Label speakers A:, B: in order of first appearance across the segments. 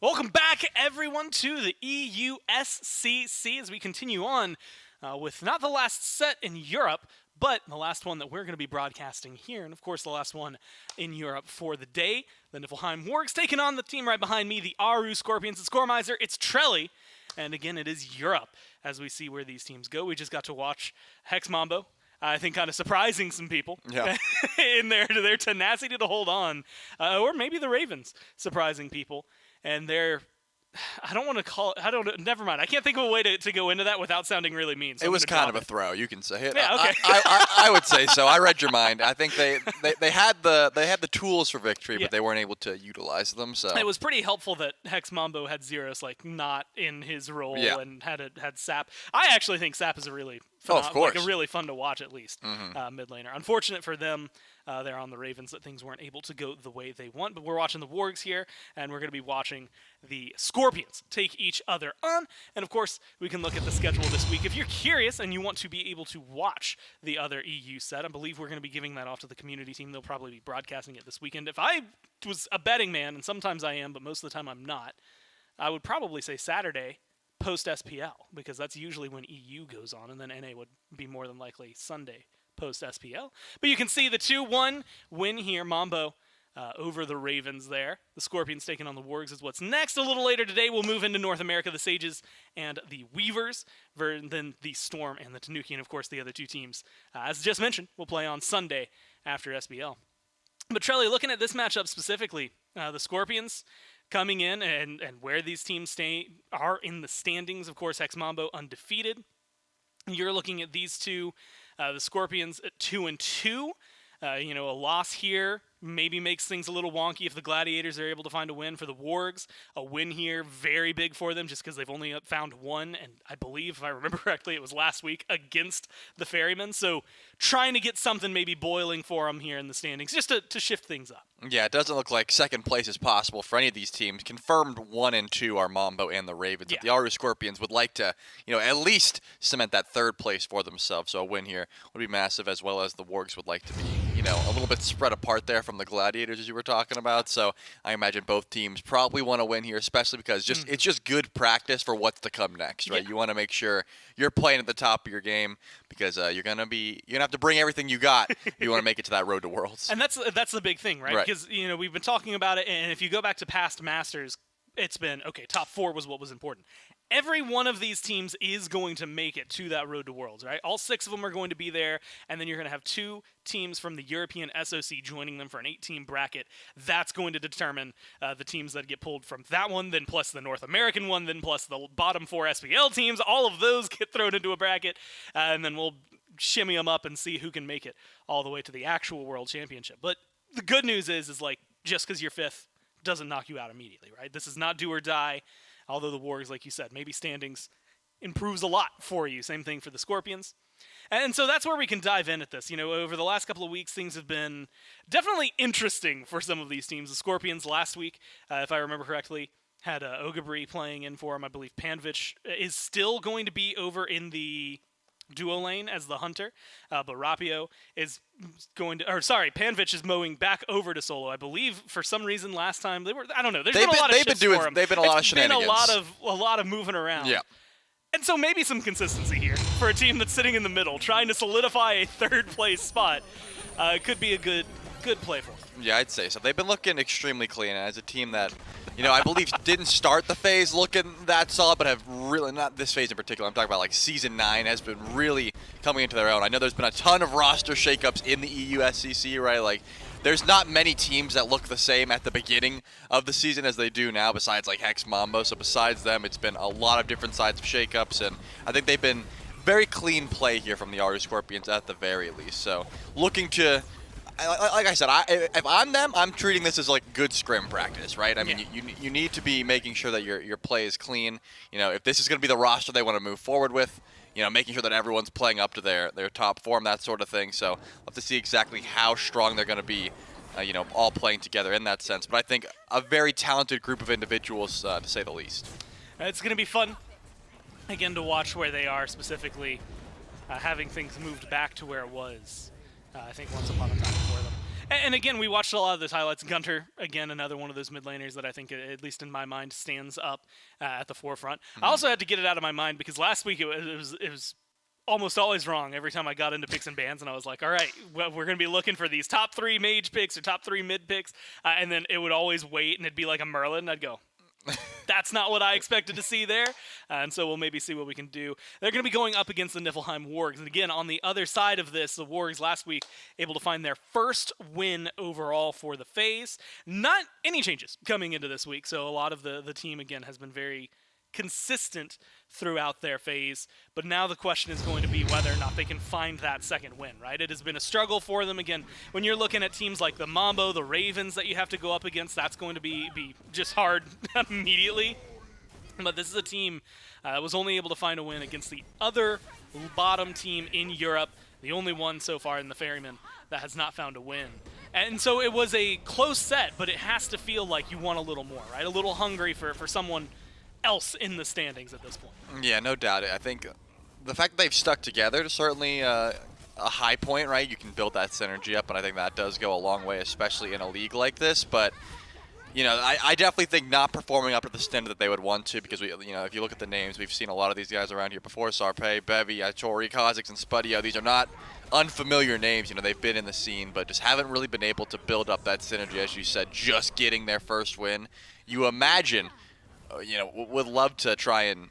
A: Welcome back, everyone, to the EUSCC as we continue on with not the last set in Europe, but the last one that we're going to be broadcasting here, and of course the last one in Europe for the day. The Niflheim Wargs taking on the team right behind me, the Aaru Scorpions. It's Scoremizer, it's Trelly, and again, it is Europe as we see where these teams go. We just got to watch Hex Mambo. I think kind of surprising some people in their tenacity to hold on, or maybe the Ravens surprising people. And they're, I don't want to call it, never mind. I can't think of a way to go into that without sounding really mean. So
B: it was kind of a throw, you can say it.
A: Yeah, okay.
B: I would say so. I read your mind. I think they had the tools for victory, but they weren't able to utilize them. So
A: it was pretty helpful that Hex Mambo had Zeros not in his role and had Sap. I actually think Sap is a really really fun to watch, at least mid laner. Unfortunate for them. They're on the Ravens that things weren't able to go the way they want. But we're watching the Wargs here, and we're going to be watching the Scorpions take each other on. And, of course, we can look at the schedule this week. If you're curious and you want to be able to watch the other EU set, I believe we're going to be giving that off to the community team. They'll probably be broadcasting it this weekend. If I was a betting man, and sometimes I am, but most of the time I'm not, I would probably say Saturday post-SPL, because that's usually when EU goes on, and then NA would be more than likely Sunday post-SPL. But you can see the 2-1 win here, Mambo over the Ravens there. The Scorpions taking on the Wargs is what's next. A little later today, we'll move into North America, the Sages and the Weavers, then the Storm and the Tanuki, and of course the other two teams, as just mentioned, will play on Sunday after SPL. But Trelly, looking at this matchup specifically, the Scorpions coming in and where these teams are in the standings, of course, Hex Mambo undefeated. You're looking at these two, the Scorpions at 2-2. A loss here maybe makes things a little wonky if the Gladiators are able to find a win. For the Wargs, a win here, very big for them just because they've only found one, and I believe, if I remember correctly, it was last week against the Ferrymen. So trying to get something maybe boiling for them here in the standings just to shift things up.
B: Yeah, it doesn't look like second place is possible for any of these teams. Confirmed 1 and 2 are Mambo and the Ravens. But the Aaru Scorpions would like to, at least cement that third place for themselves. So a win here would be massive, as well as the Wargs would like to be, a little bit spread apart there from the Gladiators, as you were talking about. So I imagine both teams probably want to win here, especially because it's just good practice for what's to come next, right? You want to make sure you're playing at the top of your game, because you're gonna have to bring everything you got if you want to make it to that road to Worlds.
A: And that's the big thing, right? Because we've been talking about it, and if you go back to past Masters, it's been top 4 was what was important. Every one of these teams is going to make it to that road to Worlds, right? All 6 of them are going to be there, and then you're going to have 2 teams from the European SOC joining them for an 8-team bracket. That's going to determine the teams that get pulled from that one, then plus the North American one, then plus the bottom 4 SPL teams. All of those get thrown into a bracket, and then we'll shimmy them up and see who can make it all the way to the actual World Championship. But the good news is just because you're 5th doesn't knock you out immediately, right? This is not do or die. Although the Wargs, like you said, maybe standings improves a lot for you. Same thing for the Scorpions. And so that's where we can dive in at this. Over the last couple of weeks, things have been definitely interesting for some of these teams. The Scorpions last week, if I remember correctly, had Ogabri playing in for him. I believe Panvich is still going to be over in the duo lane as the hunter, but Rapio is Panvich is mowing back over to solo. I believe for some reason last time I don't know. They've been a lot of shenanigans. A lot of moving around.
B: Yeah.
A: And so maybe some consistency here for a team that's sitting in the middle, trying to solidify a 3rd place spot. Could be a good play for them.
B: Yeah, I'd say so. They've been looking extremely clean, as a team that, I believe didn't start the phase looking that solid, but have really, not this phase in particular, I'm talking about Season 9 has been really coming into their own. I know there's been a ton of roster shakeups in the EUSCC, right? There's not many teams that look the same at the beginning of the season as they do now, besides Hex Mambo. So besides them, it's been a lot of different sides of shakeups, and I think they've been very clean play here from the Aaru Scorpions at the very least. So looking to, like I said, if I'm them, I'm treating this as good scrim practice, right? I mean, you need to be making sure that your play is clean. If this is going to be the roster they want to move forward with, making sure that everyone's playing up to their top form, that sort of thing. So we'll have to see exactly how strong they're going to be, all playing together in that sense. But I think a very talented group of individuals, to say the least.
A: It's going to be fun, again, to watch where they are specifically, having things moved back to where it was I think, once upon a time for them. And again, we watched a lot of those highlights. Gunter, again, another one of those mid laners that I think, at least in my mind, stands up at the forefront. I also had to get it out of my mind because last week it was almost always wrong every time I got into picks and bans, and I was like, all right, well, we're going to be looking for these top 3 mage picks or top 3 mid picks, and then it would always wait, and it'd be like a Merlin, and I'd go, that's not what I expected to see there, and so we'll maybe see what we can do. They're going to be going up against the Niflheim Wargs, and again, on the other side of this, the Wargs last week able to find their first win overall for the phase. Not any changes coming into this week, so a lot of the team, again, has been very consistent throughout their phase, but now the question is going to be whether or not they can find that second win, right? It has been a struggle for them. Again, when you're looking at teams like the Mambo, the Ravens that you have to go up against, that's going to be just hard immediately. But this is a team that was only able to find a win against the other bottom team in Europe, the only one so far in the Ferryman that has not found a win. And so it was a close set, but it has to feel like you want a little more, right? A little hungry for someone else in the standings at this point.
B: Yeah, no doubt. I think the fact that they've stuck together is certainly a high point, right? You can build that synergy up, and I think that does go a long way, especially in a league like this. But you know, I definitely think not performing up to the standard that they would want to, because if you look at the names, we've seen a lot of these guys around here before: Sarpei, Bevy, Achori, Kha'Zix, and Spudio. These are not unfamiliar names. You know, they've been in the scene, but just haven't really been able to build up that synergy, as you said, just getting their first win. You imagine, would love to try and,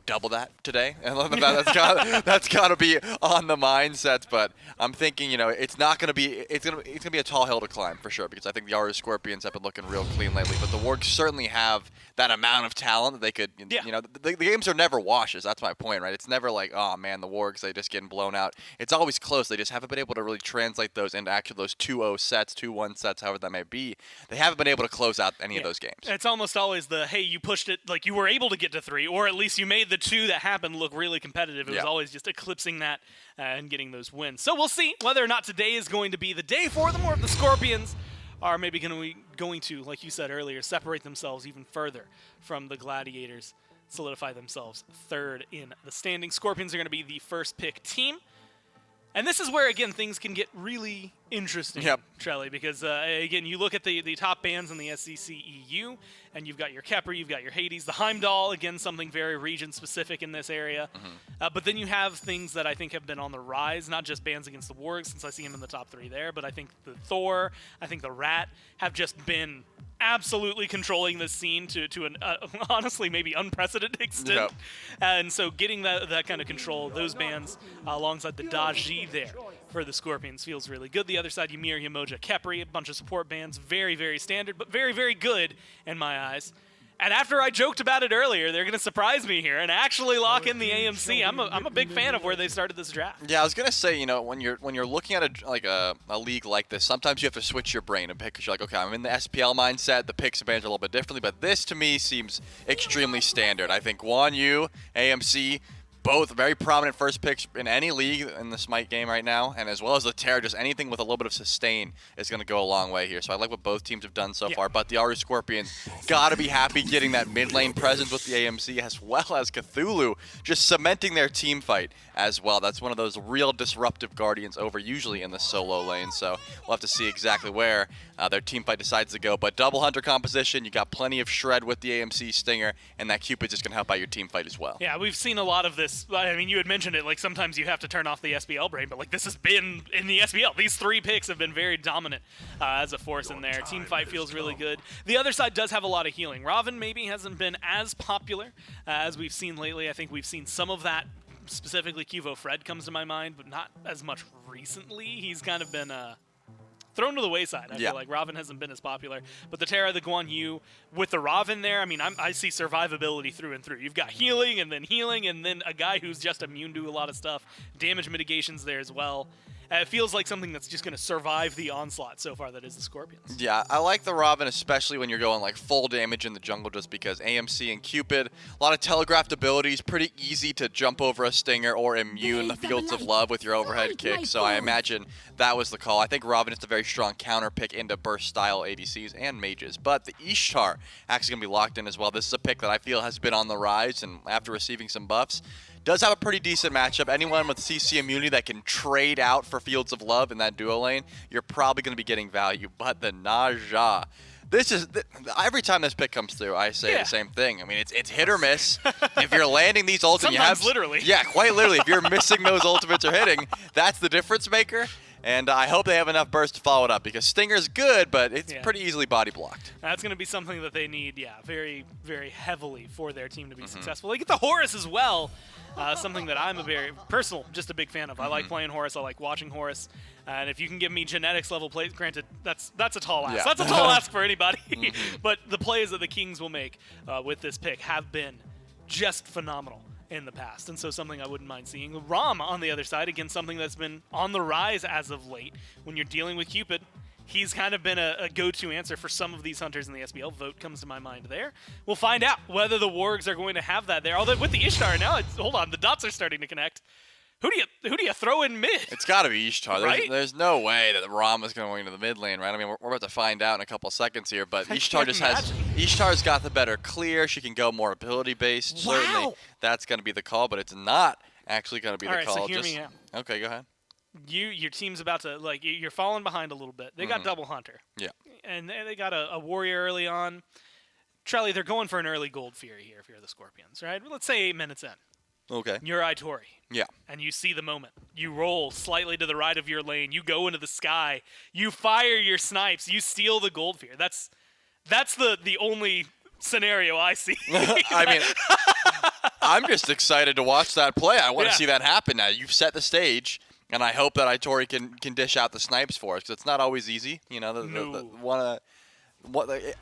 B: double that today. And that's got to be on the mindsets. But I'm thinking, it's not going to be, it's going to be a tall hill to climb for sure, because I think the Aaru Scorpions have been looking real clean lately. But the Wargs certainly have that amount of talent that they could, the games are never washes. That's my point, right? It's never like, oh man, the Wargs, they just getting blown out. It's always close. They just haven't been able to really translate those into actually those 2-0 sets, 2-1 sets, however that may be. They haven't been able to close out any of those games.
A: It's almost always the, hey, you pushed it, like you were able to get to 3, or at least you made the 2 that happened look really competitive. It was always just eclipsing that and getting those wins. So we'll see whether or not today is going to be the day for them, or if the Scorpions are maybe going to, like you said earlier, separate themselves even further from the Gladiators, solidify themselves third in the standings. Scorpions are going to be the first pick team. And this is where, again, things can get really interesting, Trelly, because, again, you look at the top bands in the SCC EU, and you've got your Kepri, you've got your Hades, the Heimdall, again, something very region-specific in this area. But then you have things that I think have been on the rise, not just bands against the Wargs, since I see him in the top 3 there, but I think the Thor, I think the Rat have just been absolutely controlling this scene to an honestly maybe unprecedented extent. And so getting that kind of control, those bands alongside the Daji there for the Scorpions feels really good. The other side, Ymir, Yamoja, Kepri, a bunch of support bands, very, very standard, but very, very good in my eyes. And after I joked about it earlier, they're going to surprise me here and actually lock in the AMC. I'm a big fan of where they started this draft.
B: Yeah, I was going to say, when you're looking at a league like this, sometimes you have to switch your brain and pick, because you're like, okay, I'm in the SPL mindset. The picks and bans are a little bit differently, but this to me seems extremely standard. I think Guan Yu, AMC, both very prominent first picks in any league in the SMITE game right now, and as well as the Terra, just anything with a little bit of sustain is going to go a long way here. So I like what both teams have done so far, but the Aaru Scorpions got to be happy getting that mid lane presence with the AMC, as well as Cthulhu just cementing their team fight as well. That's one of those real disruptive Guardians over usually in the solo lane, so we'll have to see exactly where their team fight decides to go. But double Hunter composition, you got plenty of shred with the AMC Stinger, and that Cupid's just going to help out your team fight as well.
A: Yeah, we've seen a lot of this. I mean, you had mentioned it, like sometimes you have to turn off the SBL brain, but like this has been in the SBL. These 3 picks have been very dominant as a force in there. Team fight feels really good. The other side does have a lot of healing. Raven maybe hasn't been as popular as we've seen lately. I think we've seen some of that. Specifically, Kivo Fred comes to my mind, but not as much recently. He's kind of been thrown to the wayside. I feel like Raven hasn't been as popular. But the Terra, the Guan Yu, with the Raven there, I mean, I see survivability through and through. You've got healing, and then a guy who's just immune to a lot of stuff. Damage mitigation's there as well. It feels like something that's just going to survive the onslaught so far that is the Scorpions.
B: Yeah, I like the Raven, especially when you're going like full damage in the jungle, just because AMC and Cupid, a lot of telegraphed abilities, pretty easy to jump over a Stinger or immune the Fields of Love with your overhead kick, so I imagine that was the call. I think Raven is a very strong counter pick into burst-style ADCs and mages, but the Ishtar actually going to be locked in as well. This is a pick that I feel has been on the rise, and after receiving some buffs, does have a pretty decent matchup. Anyone with CC immunity that can trade out for Fields of Love in that duo lane, you're probably going to be getting value. But the Naja, this is every time this pick comes through, I say the same thing. I mean, it's hit or miss. If you're landing these ults, and you have
A: literally,
B: quite literally. If you're missing those ultimates or hitting, that's the difference maker. And I hope they have enough burst to follow it up, because Stinger's good, but it's pretty easily body blocked.
A: That's going to be something that they need, very, very heavily for their team to be successful. They get the Horus as well, something that I'm just a big fan of. I like playing Horus. I like watching Horus. And if you can give me genetics level plays, granted, that's a tall ask. That's a tall ask for anybody. But the plays that the Kings will make with this pick have been just phenomenal in the past, and so something I wouldn't mind seeing. Rom on the other side, again, something that's been on the rise as of late. When you're dealing with Cupid, he's kind of been a go-to answer for some of these hunters in the SBL. Vote comes to my mind there. We'll find out whether the Wargs are going to have that there. Although with the Ishtar now, hold on, the dots are starting to connect. Who do you throw in mid?
B: It's got to be Ishtar.
A: Right?
B: There's no way that Ram is going into the mid lane, right? I mean, we're about to find out in a couple seconds here, but Ishtar's got the better clear. She can go more ability based.
A: Wow.
B: Certainly, that's going to be the call, but it's not actually going to be the call.
A: All right, so hear me out.
B: Okay, go ahead.
A: Your team's about to, you're falling behind a little bit. They got double hunter.
B: Yeah.
A: And they got a warrior early on. Charlie, they're going for an early gold fury here if you're the Scorpions, right? Let's say 8 minutes in.
B: Okay.
A: You're Itori.
B: Yeah.
A: And you see the moment. You roll slightly to the right of your lane. You go into the sky. You fire your snipes. You steal the gold fear. That's the only scenario I see.
B: I mean, I'm just excited to watch that play. I want to see that happen. Now, you've set the stage, and I hope that Itori can dish out the snipes for us, because it's not always easy. You know,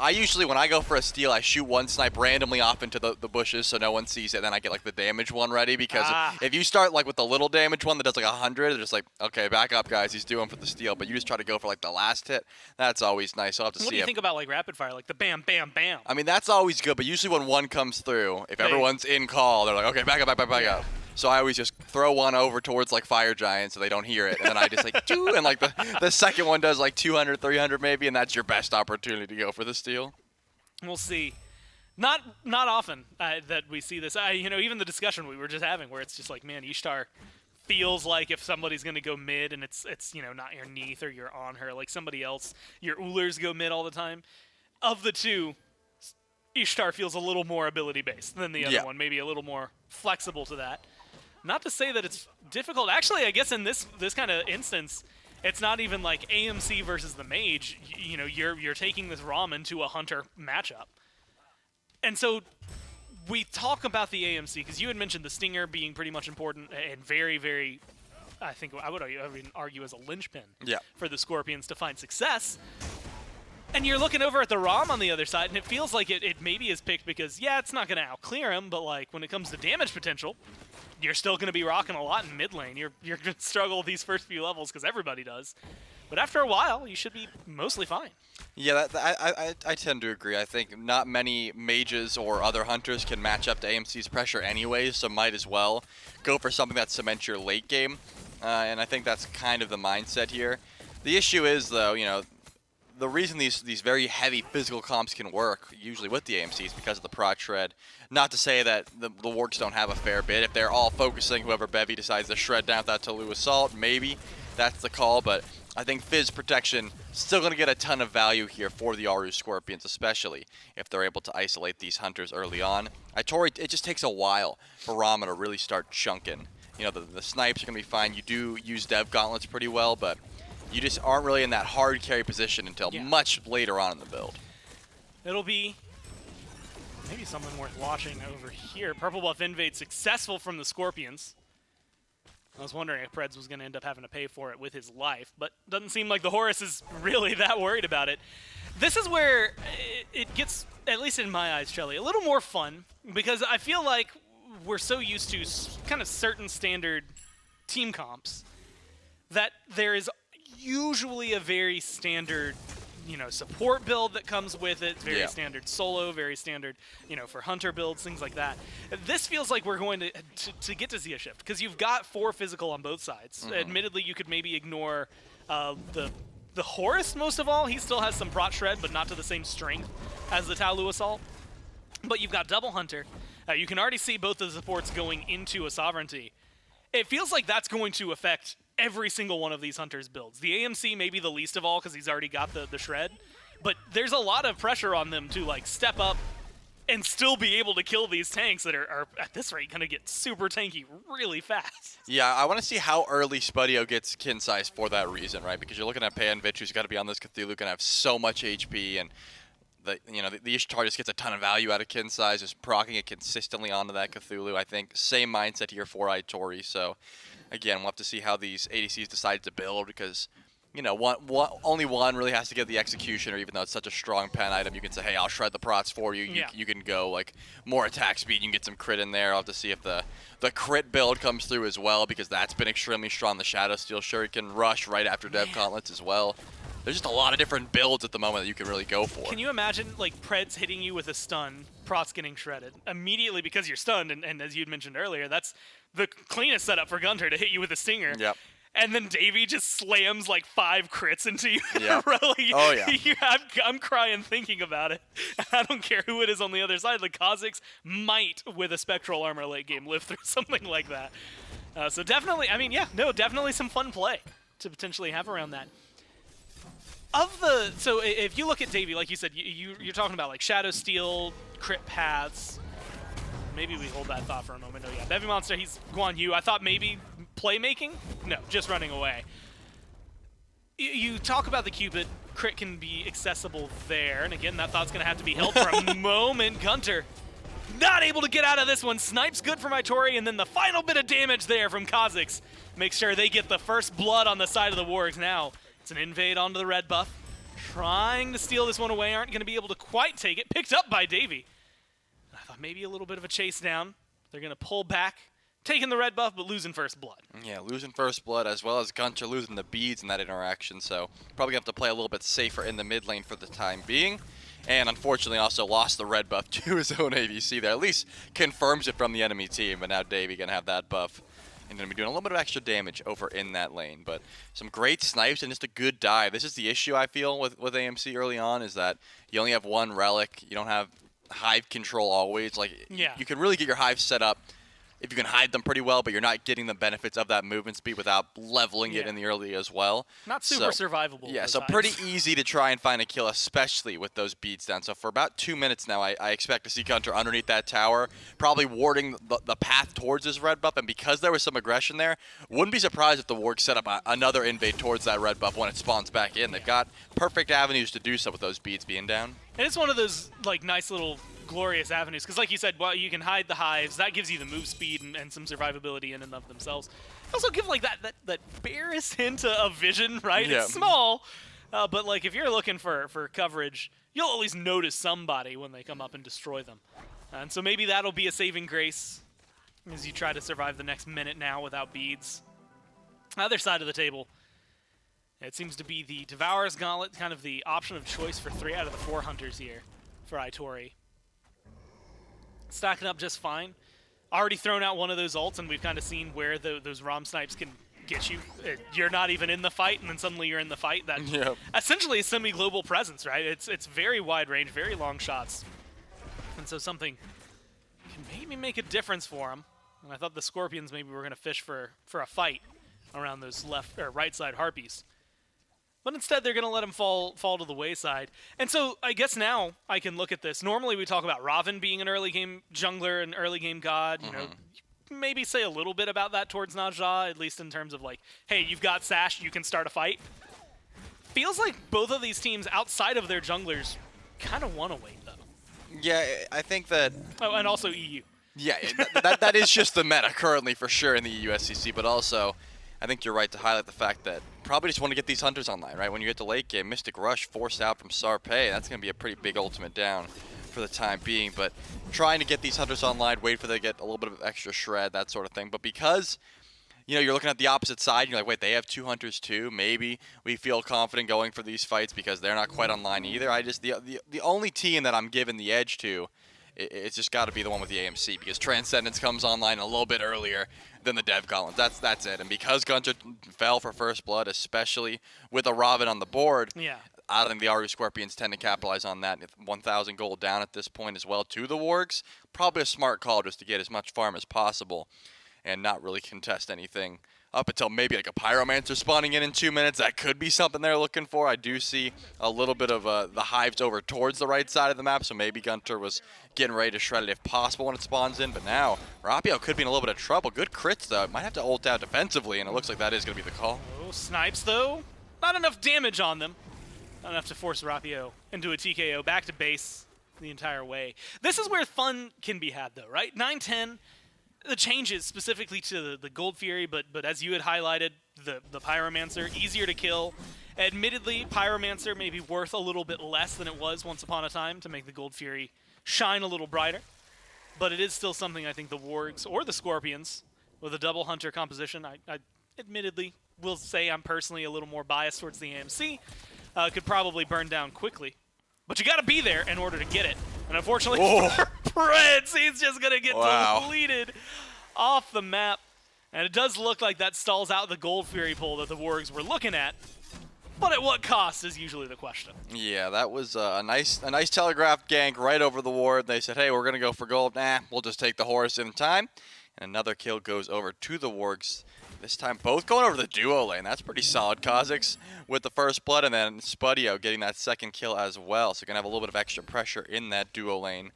B: I usually, when I go for a steal, I shoot one snipe randomly off into the bushes so no one sees it. Then I get the damage one ready, because if you start with the little damage one that does 100, they're just okay, back up, guys. He's doing for the steal. But you just try to go for the last hit. That's always nice. I'll have to see.
A: What do you think about rapid fire, the bam, bam, bam?
B: I mean, that's always good. But usually when one comes through, if everyone's in call, they're okay, back up, back up. So I always just throw one over towards Fire Giant so they don't hear it, and then I just doo, and the second one does 200, 300 maybe, and that's your best opportunity to go for the steal.
A: We'll see. Not often that we see this. Even the discussion we were just having, where it's just man, Ishtar feels like if somebody's going to go mid and it's not your Neith or you're on her, somebody else, your Ulers go mid all the time. Of the two, Ishtar feels a little more ability based than the other one, maybe a little more flexible to that. Not to say that it's difficult. Actually, I guess in this kind of instance, it's not even AMC versus the mage. You're taking this Ramen to a hunter matchup. And so we talk about the AMC, because you had mentioned the Stinger being pretty much important and very, very, I think I would argue as a linchpin for the Scorpions to find success. And you're looking over at the Rom on the other side, and it feels like it maybe is picked because, it's not going to out-clear him, but when it comes to damage potential, you're still going to be rocking a lot in mid lane. You're going to struggle these first few levels, because everybody does. But after a while, you should be mostly fine.
B: Yeah, I tend to agree. I think not many mages or other hunters can match up to AMC's pressure anyways, so might as well go for something that cements your late game. And I think that's kind of the mindset here. The issue is, though, the reason these very heavy physical comps can work, usually with the AMCs, because of the prot shred. Not to say that the Wargs don't have a fair bit. If they're all focusing, whoever Bevy decides to shred down with that Tolu Assault, maybe that's the call. But I think Fizz protection still going to get a ton of value here for the Aaru Scorpions, especially if they're able to isolate these hunters early on. Itori, it just takes a while for Rama to really start chunking. The snipes are going to be fine. You do use Dev Gauntlets pretty well, but you just aren't really in that hard carry position until much later on in the build.
A: It'll be maybe something worth watching over here. Purple Buff Invade successful from the Scorpions. I was wondering if Preds was going to end up having to pay for it with his life, but doesn't seem like the Horus is really that worried about it. This is where it gets, at least in my eyes, Shelly, a little more fun, because I feel like we're so used to kind of certain standard team comps that there is usually a very standard, support build that comes with it. Very standard solo, very standard, for hunter builds, things like that. This feels like we're going to get to see a shift, because you've got 4 physical on both sides. Admittedly, you could maybe ignore the Horus most of all. He still has some prot shred, but not to the same strength as the Taolu Assault. But you've got double hunter, You can already see both of the supports going into a sovereignty. It feels like that's going to affect every single one of these Hunters builds. The AMC maybe the least of all because he's already got the shred, but there's a lot of pressure on them to like step up and still be able to kill these tanks that are at this rate going to get super tanky really fast.
B: Yeah, I want to see how early Spudio gets kin size for that reason, right? Because you're looking at Pan Vitch, who's got to be on this Cthulhu, going to have so much HP, and the Ishtar just gets a ton of value out of kin size, just proccing it consistently onto that Cthulhu. I think same mindset here for Itori. So again, we'll have to see how these ADCs decide to build because only one really has to get the executioner, even though it's such a strong pen item. You can say, hey, I'll shred the prots for you. You can go like more attack speed. You can get some crit in there. I'll have to see if the crit build comes through as well because that's been extremely strong. The Shadow Steel Shuriken rush right after Dev Gauntlets as well. There's just a lot of different builds at the moment that you can really go for.
A: Can you imagine like Preds hitting you with a stun, prots getting shredded immediately because you're stunned, and as you'd mentioned earlier, that's the cleanest setup for Gunter to hit you with a stinger.
B: Yep.
A: And then Davey just slams like 5 crits into you.
B: Yeah.
A: Oh, yeah. I'm crying thinking about it. I don't care who it is on the other side. The Kazakhs might, with a Spectral Armor late game, live through something like that. So definitely, definitely some fun play to potentially have around that. So if you look at Davey, like you said, you're talking about like Shadow Steel, crit paths. Maybe we hold that thought for a moment. Oh, yeah. Bevy Monster, he's Guan Yu. I thought maybe playmaking? No, just running away. You talk about the Cupid. Crit can be accessible there. And again, that thought's going to have to be held for a moment. Gunter not able to get out of this one. Snipes good from Itori. And then the final bit of damage there from Kazakhs. Make sure they get the first blood on the side of the Wargs. Now, it's an invade onto the red buff. Trying to steal this one away. Aren't going to be able to quite take it. Picked up by Davey. I thought maybe a little bit of a chase down. They're going to pull back, taking the red buff, but losing first blood.
B: Yeah, losing first blood as well as Gunter losing the beads in that interaction. So probably going to have to play a little bit safer in the mid lane for the time being. And unfortunately also lost the red buff to his own ADC there. At least confirms it from the enemy team. But now Davey going to have that buff and going to be doing a little bit of extra damage over in that lane. But some great snipes and just a good dive. This is the issue I feel with AMC early on is that you only have one relic. You don't have hive control always. You can really get your hives set up if you can hide them pretty well, but you're not getting the benefits of that movement speed without leveling it in the early as well.
A: Not super survivable.
B: Yeah, so pretty easy to try and find a kill, especially with those beads down. So for about 2 minutes now, I expect to see Gunter underneath that tower, probably warding the path towards his red buff, and because there was some aggression there, wouldn't be surprised if the Wargs set up another invade towards that red buff when it spawns back in. They've got perfect avenues to do so with those beads being down.
A: And it's one of those like nice little glorious avenues because like you said, you can hide the hives. That gives you the move speed and some survivability in and of themselves. Also give like that barest hint of vision, right?
B: Yeah.
A: It's small, but like if you're looking for coverage, you'll at least notice somebody when they come up and destroy them. And so maybe that'll be a saving grace as you try to survive the next minute now without beads. Other side of the table, it seems to be the Devourer's Gauntlet, kind of the option of choice for 3 out of the 4 hunters here for Itori. Stacking up just fine. Already thrown out one of those ults, and we've kind of seen where those ROM snipes can get you. You're not even in the fight, and then suddenly you're in the fight. That essentially is semi-global presence, right? It's very wide range, very long shots. And so something can maybe make a difference for him. And I thought the Scorpions maybe were going to fish for a fight around those left or right side Harpies. But instead, they're going to let him fall to the wayside. And so I guess now I can look at this. Normally, we talk about Raven being an early game jungler and early game god. You know, maybe say a little bit about that towards Najah, at least in terms of like, hey, you've got Sash, you can start a fight. Feels like both of these teams outside of their junglers kind of want to wait, though.
B: Yeah, I think that...
A: Oh, and also EU.
B: Yeah, that is just the meta currently for sure in the USCC, but also... I think you're right to highlight the fact that probably just want to get these hunters online, right? When you get to late game, Mystic Rush forced out from Sarpei, that's going to be a pretty big ultimate down for the time being. But trying to get these hunters online, wait for them to get a little bit of extra shred, that sort of thing. But because, you're looking at the opposite side, you're like, wait, they have 2 hunters too. Maybe we feel confident going for these fights because they're not quite online either. The only team that I'm giving the edge to, it's just got to be the one with the AMC because Transcendence comes online a little bit earlier than the Dev Gauntlet. That's it. And because Gunter fell for first blood, especially with a Raven on the board, I think the Aaru Scorpions tend to capitalize on that. 1,000 gold down at this point as well to the Wargs. Probably a smart call just to get as much farm as possible and not really contest anything up until maybe like a Pyromancer spawning in 2 minutes. That could be something they're looking for. I do see a little bit of the hives over towards the right side of the map, so maybe Gunter was getting ready to shred it if possible when it spawns in. But now, Rapio could be in a little bit of trouble. Good crits, though. Might have to ult out defensively, and it looks like that is going to be the call.
A: Oh, snipes, though. Not enough damage on them. Not enough to force Rapio into a TKO. Back to base the entire way. This is where fun can be had, though, right? 9-10. The changes specifically to the Gold Fury, but as you had highlighted, the Pyromancer, easier to kill. Admittedly, Pyromancer may be worth a little bit less than it was once upon a time to make the Gold Fury shine a little brighter. But it is still something I think the Wargs or the Scorpions, with a double Hunter composition, I admittedly will say I'm personally a little more biased towards the AMC, could probably burn down quickly. But you got to be there in order to get it. And unfortunately for Preds, he's just going to get deleted off the map. And it does look like that stalls out the Gold Fury pull that the Wargs were looking at. But at what cost is usually the question.
B: Yeah, that was a nice telegraphed gank right over the ward. They said, hey, we're going to go for gold. Nah, we'll just take the horse in time. And another kill goes over to the Wargs. This time both going over the duo lane. That's pretty solid. Kha'Zix with the first blood, and then Spudio getting that second kill as well. So going to have a little bit of extra pressure in that duo lane.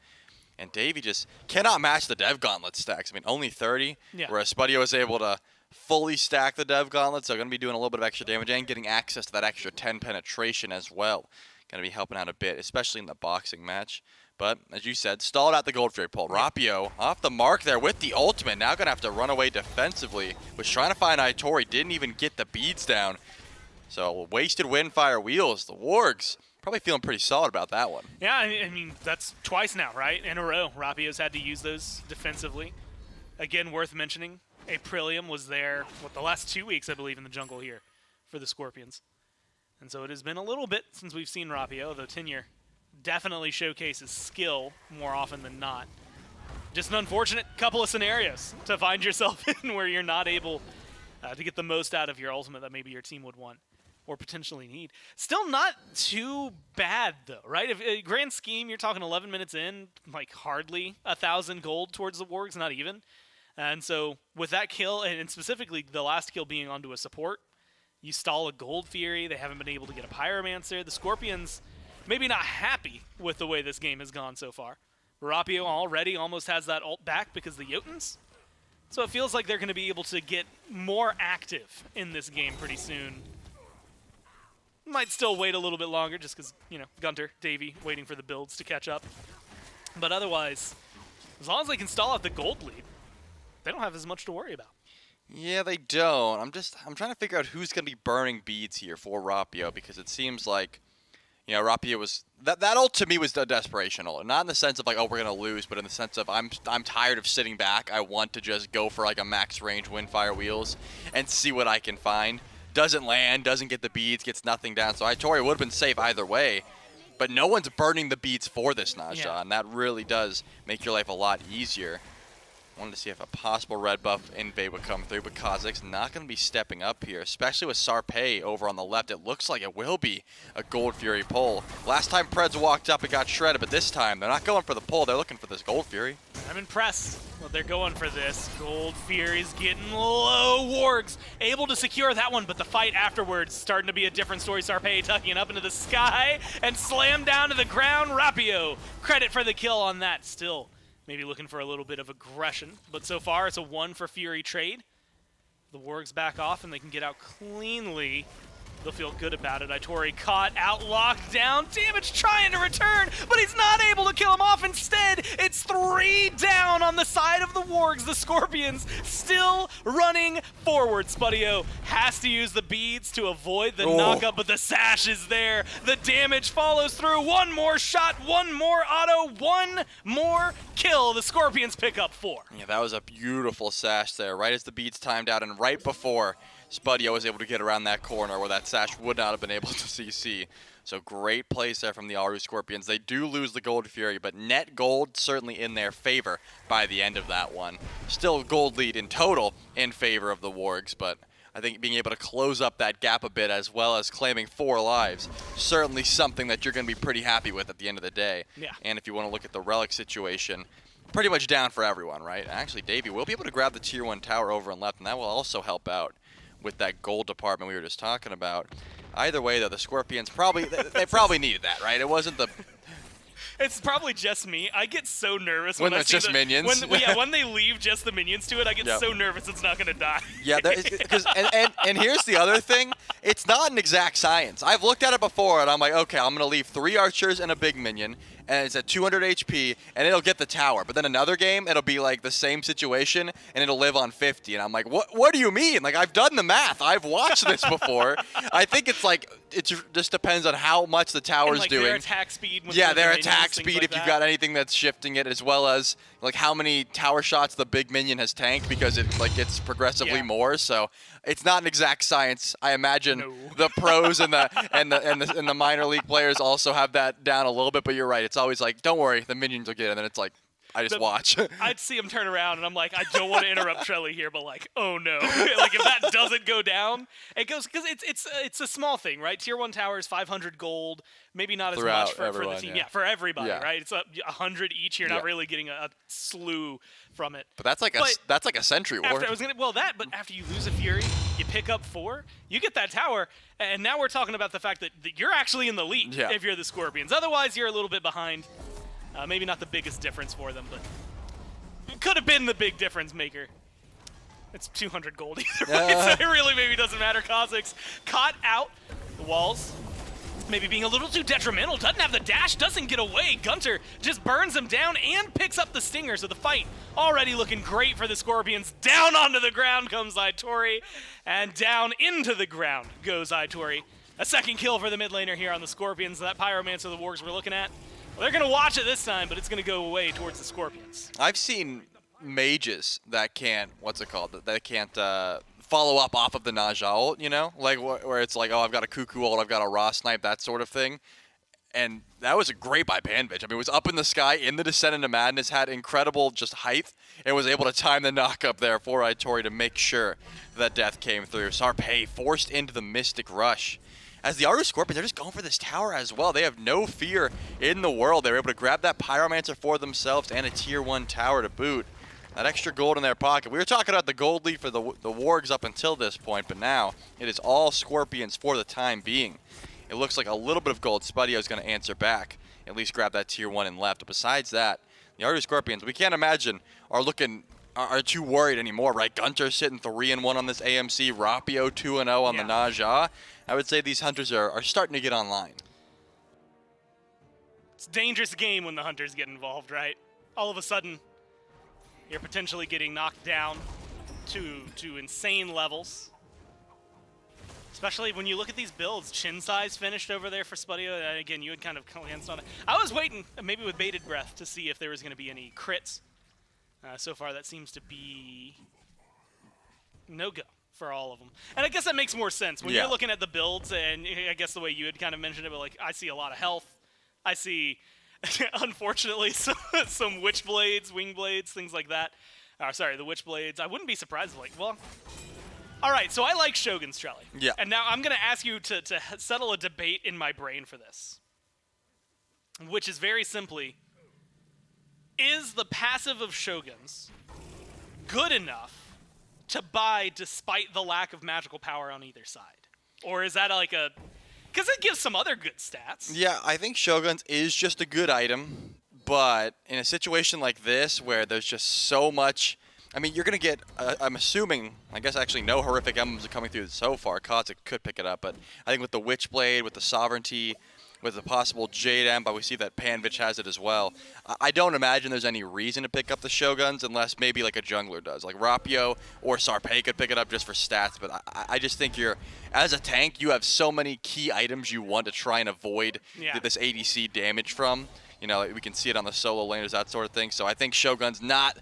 B: And Davey just cannot match the Dev Gauntlet stacks. I mean, only 30, whereas Spudio is able to fully stack the Dev Gauntlet. So going to be doing a little bit of extra damage and getting access to that extra 10 penetration as well. Going to be helping out a bit, especially in the boxing match. But, as you said, stalled out the Gold Fury pull. Rapio off the mark there with the ultimate. Now going to have to run away defensively. Was trying to find Itori. Didn't even get the beads down. So, wasted Windfire Wheels. The Wargs probably feeling pretty solid about that one.
A: Yeah, I mean, that's twice now, right? In a row. Rapio's had to use those defensively. Again, worth mentioning, Aprillium was there, the last 2 weeks, I believe, in the jungle here for the Scorpions. And so it has been a little bit since we've seen Rapio, though Tenure definitely showcases skill more often than not. Just an unfortunate couple of scenarios to find yourself in where you're not able to get the most out of your ultimate that maybe your team would want or potentially need. Still not too bad, though, right? If grand scheme, you're talking 11 minutes in, like hardly 1,000 gold towards the Wargs, not even. And so with that kill, and specifically the last kill being onto a support, you stall a Gold Fury. They haven't been able to get a Pyromancer. The Scorpions maybe not happy with the way this game has gone so far. Rapio already almost has that ult back because the Jotuns. So it feels like they're going to be able to get more active in this game pretty soon. Might still wait a little bit longer just because, Gunter, Davey, waiting for the builds to catch up. But otherwise, as long as they can stall out the gold lead, they don't have as much to worry about.
B: Yeah, they don't. I'm trying to figure out who's going to be burning beads here for Rapio, because it seems like, Rapio was that ult to me was a desperation ult, not in the sense of like, oh, we're gonna lose, but in the sense of I'm tired of sitting back. I want to just go for like a max range Windfire Wheels and see what I can find. Doesn't land, doesn't get the beads, gets nothing down. So Itori would have been safe either way, but no one's burning the beads for this Naja, and that really does make your life a lot easier. Wanted to see if a possible red buff invade would come through, but Kha'Zix not going to be stepping up here, especially with Sarpei over on the left. It looks like it will be a Gold Fury pull. Last time Preds walked up, it got shredded, but this time they're not going for the pull. They're looking for this Gold Fury.
A: I'm impressed. Well, they're going for this. Gold Fury's getting low. Wargs able to secure that one, but the fight afterwards starting to be a different story. Sarpei tucking up into the sky and slammed down to the ground. Rapio, credit for the kill on that. Still maybe looking for a little bit of aggression, but so far it's a 1 for Fury trade. The Wargs back off and they can get out cleanly. They'll feel good about it. Itori caught, out, locked down. Damage trying to return, but he's not able to kill him off. Instead, it's 3 down on the side of the Wargs. The Scorpions still running forward. Spudio has to use the beads to avoid the knockup, but the sash is there. The damage follows through. One more shot, one more auto, one more kill. The Scorpions pick up 4.
B: Yeah, that was a beautiful sash there, right as the beads timed out and right before Spudio was able to get around that corner where that sash would not have been able to CC. So great place there from the Aaru Scorpions. They do lose the Gold Fury, but net gold certainly in their favor by the end of that one. Still gold lead in total in favor of the Wargs, but I think being able to close up that gap a bit as well as claiming 4 lives, certainly something that you're going to be pretty happy with at the end of the day.
A: Yeah.
B: And if you want to look at the relic situation, pretty much down for everyone, right? Actually, Davey will be able to grab the tier 1 tower over and left, and that will also help out with that gold department we were just talking about. Either way, though, the Scorpions probably they probably needed that, right? It wasn't the...
A: It's probably just me. I get so nervous
B: when
A: I
B: it's
A: see
B: just minions.
A: When they leave just the minions to it, I get so nervous it's not going to die.
B: Yeah, and here's the other thing. It's not an exact science. I've looked at it before, and I'm like, okay, I'm going to leave 3 archers and a big minion, and it's at 200 HP, and it'll get the tower. But then another game, it'll be like the same situation, and it'll live on 50. And I'm like, what do you mean? Like, I've done the math. I've watched this before. I think it's like, it just depends on how much the tower's
A: and like
B: doing.
A: Their attack speed.
B: Their attack speed, like if you've got anything that's shifting it, as well as like how many tower shots the big minion has tanked, because it like gets progressively more. So it's not an exact science. I imagine the pros and the minor league players also have that down a little bit. But you're right. It's always like, don't worry, the minions will get it. And then it's like, I just watch.
A: I'd see him turn around, and I'm like, I don't want to interrupt Trelly here, but like, oh no. Like, if that doesn't go down, it goes, because it's a small thing, right? Tier 1 towers, 500 gold, maybe not as much for the team. Yeah, for everybody, right? It's 100 each. You're not really getting a slew from it.
B: But that's like a sentry ward.
A: But after you lose a Fury, you pick up 4, you get that tower, and now we're talking about the fact that you're actually in the lead if you're the Scorpions. Otherwise, you're a little bit behind. Maybe not the biggest difference for them, but it could have been the big difference maker. It's 200 gold either way, so it really maybe doesn't matter. Kha'Zix caught out the walls, maybe being a little too detrimental. Doesn't have the dash, doesn't get away. Gunter just burns him down and picks up the stinger, so the fight already looking great for the Scorpions. Down onto the ground comes Itori, and down into the ground goes Itori. A second kill for the mid laner here on the Scorpions. That Pyromancer the Wargs we're looking at. Well, they're going to watch it this time, but it's going to go away towards the Scorpions.
B: I've seen mages that can't, that can't follow up off of the Naja ult, you know? Like, where it's like, oh, I've got a Cuckoo ult, I've got a Raw Snipe, that sort of thing. And that was a great by Banvich. I mean, it was up in the sky, in the Descent into Madness, had incredible just height, and was able to time the knock up there for Itori to make sure that death came through. Sarpei forced into the Mystic Rush. As the Aaru Scorpions, they're just going for this tower as well. They have no fear in the world. They were able to grab that Pyromancer for themselves and a tier 1 tower to boot. That extra gold in their pocket. We were talking about the gold lead for the Wargs up until this point, but now it is all Scorpions for the time being. It looks like a little bit of gold. Spudio is going to answer back, at least grab that tier 1 and left. But besides that, the Aaru Scorpions, we can't imagine, are too worried anymore, right? Gunter sitting 3-1 on this AMC, Rapio 2-0 on the Naja. I would say these hunters are starting to get online.
A: It's a dangerous game when the hunters get involved, right? All of a sudden, you're potentially getting knocked down to insane levels. Especially when you look at these builds. Chin size finished over there for Spudio. Again, you had kind of glanced on it. I was waiting, maybe with bated breath, to see if there was going to be any crits. So far, that seems to be no-go for all of them. And I guess that makes more sense. When you're looking at the builds, and I guess the way you had kind of mentioned it, but like, I see a lot of health. I see, unfortunately, some Witch Blades, Wing Blades, things like that. Sorry, the Witch Blades. I wouldn't be surprised, like, well... All right, so I like Shogun's Trelly.
B: Yeah.
A: And now I'm going to ask you to settle a debate in my brain for this, which is very simply, is the passive of Shogun's good enough to buy despite the lack of magical power on either side? Or is that like a... Because it gives some other good stats.
B: Yeah, I think Shogun's is just a good item, but in a situation like this where there's just so much... I mean, you're going to get, I'm assuming, I guess actually no horrific emblems are coming through so far. Kha'Zix could pick it up, but I think with the Witchblade, with the Sovereignty, with the possible Jade Emp, but we see that Panvich has it as well. I don't imagine there's any reason to pick up the Shoguns unless maybe like a jungler does. Like Rapio or Sarpei could pick it up just for stats, but I just think as a tank, you have so many key items you want to try and avoid this ADC damage from. You know, we can see it on the solo laners, that sort of thing. So I think Shogun's not...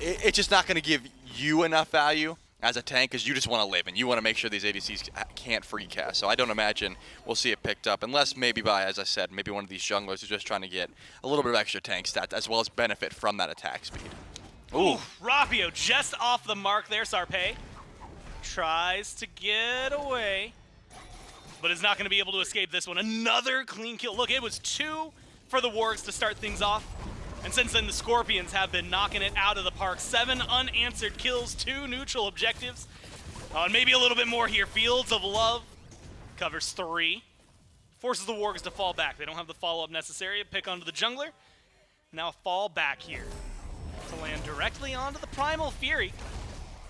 B: It's just not going to give you enough value as a tank because you just want to live and you want to make sure these ADCs can't free cast. So I don't imagine we'll see it picked up unless maybe by, as I said, maybe one of these junglers is just trying to get a little bit of extra tank stats as well as benefit from that attack speed.
A: Ooh, Rapio just off the mark there, Sarpei. tries to get away, but is not going to be able to escape this one. Another clean kill. Look, it was 2 for the Wargs to start things off. And since then, the Scorpions have been knocking it out of the park. 7 unanswered kills, 2 neutral objectives. And maybe a little bit more here. Fields of Love covers 3. Forces the Wargs to fall back. They don't have the follow-up necessary. Pick onto the jungler. Now fall back here to land directly onto the Primal Fury.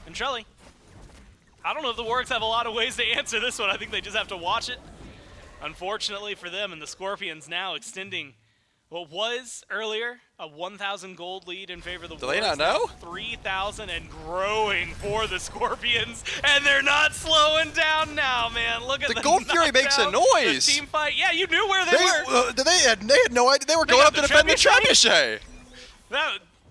A: And Trelly, I don't know if the Wargs have a lot of ways to answer this one. I think they just have to watch it. Unfortunately for them, and the Scorpions now extending what was earlier a 1,000 gold lead in favor of the Wargs.
B: Do they not know?
A: 3,000 and growing for the Scorpions, and they're not slowing down now, man. Look at
B: the Gold Fury makes a noise.
A: The team fight. Yeah, you knew where they were.
B: They had no idea. They were going up to defend the trebuchet.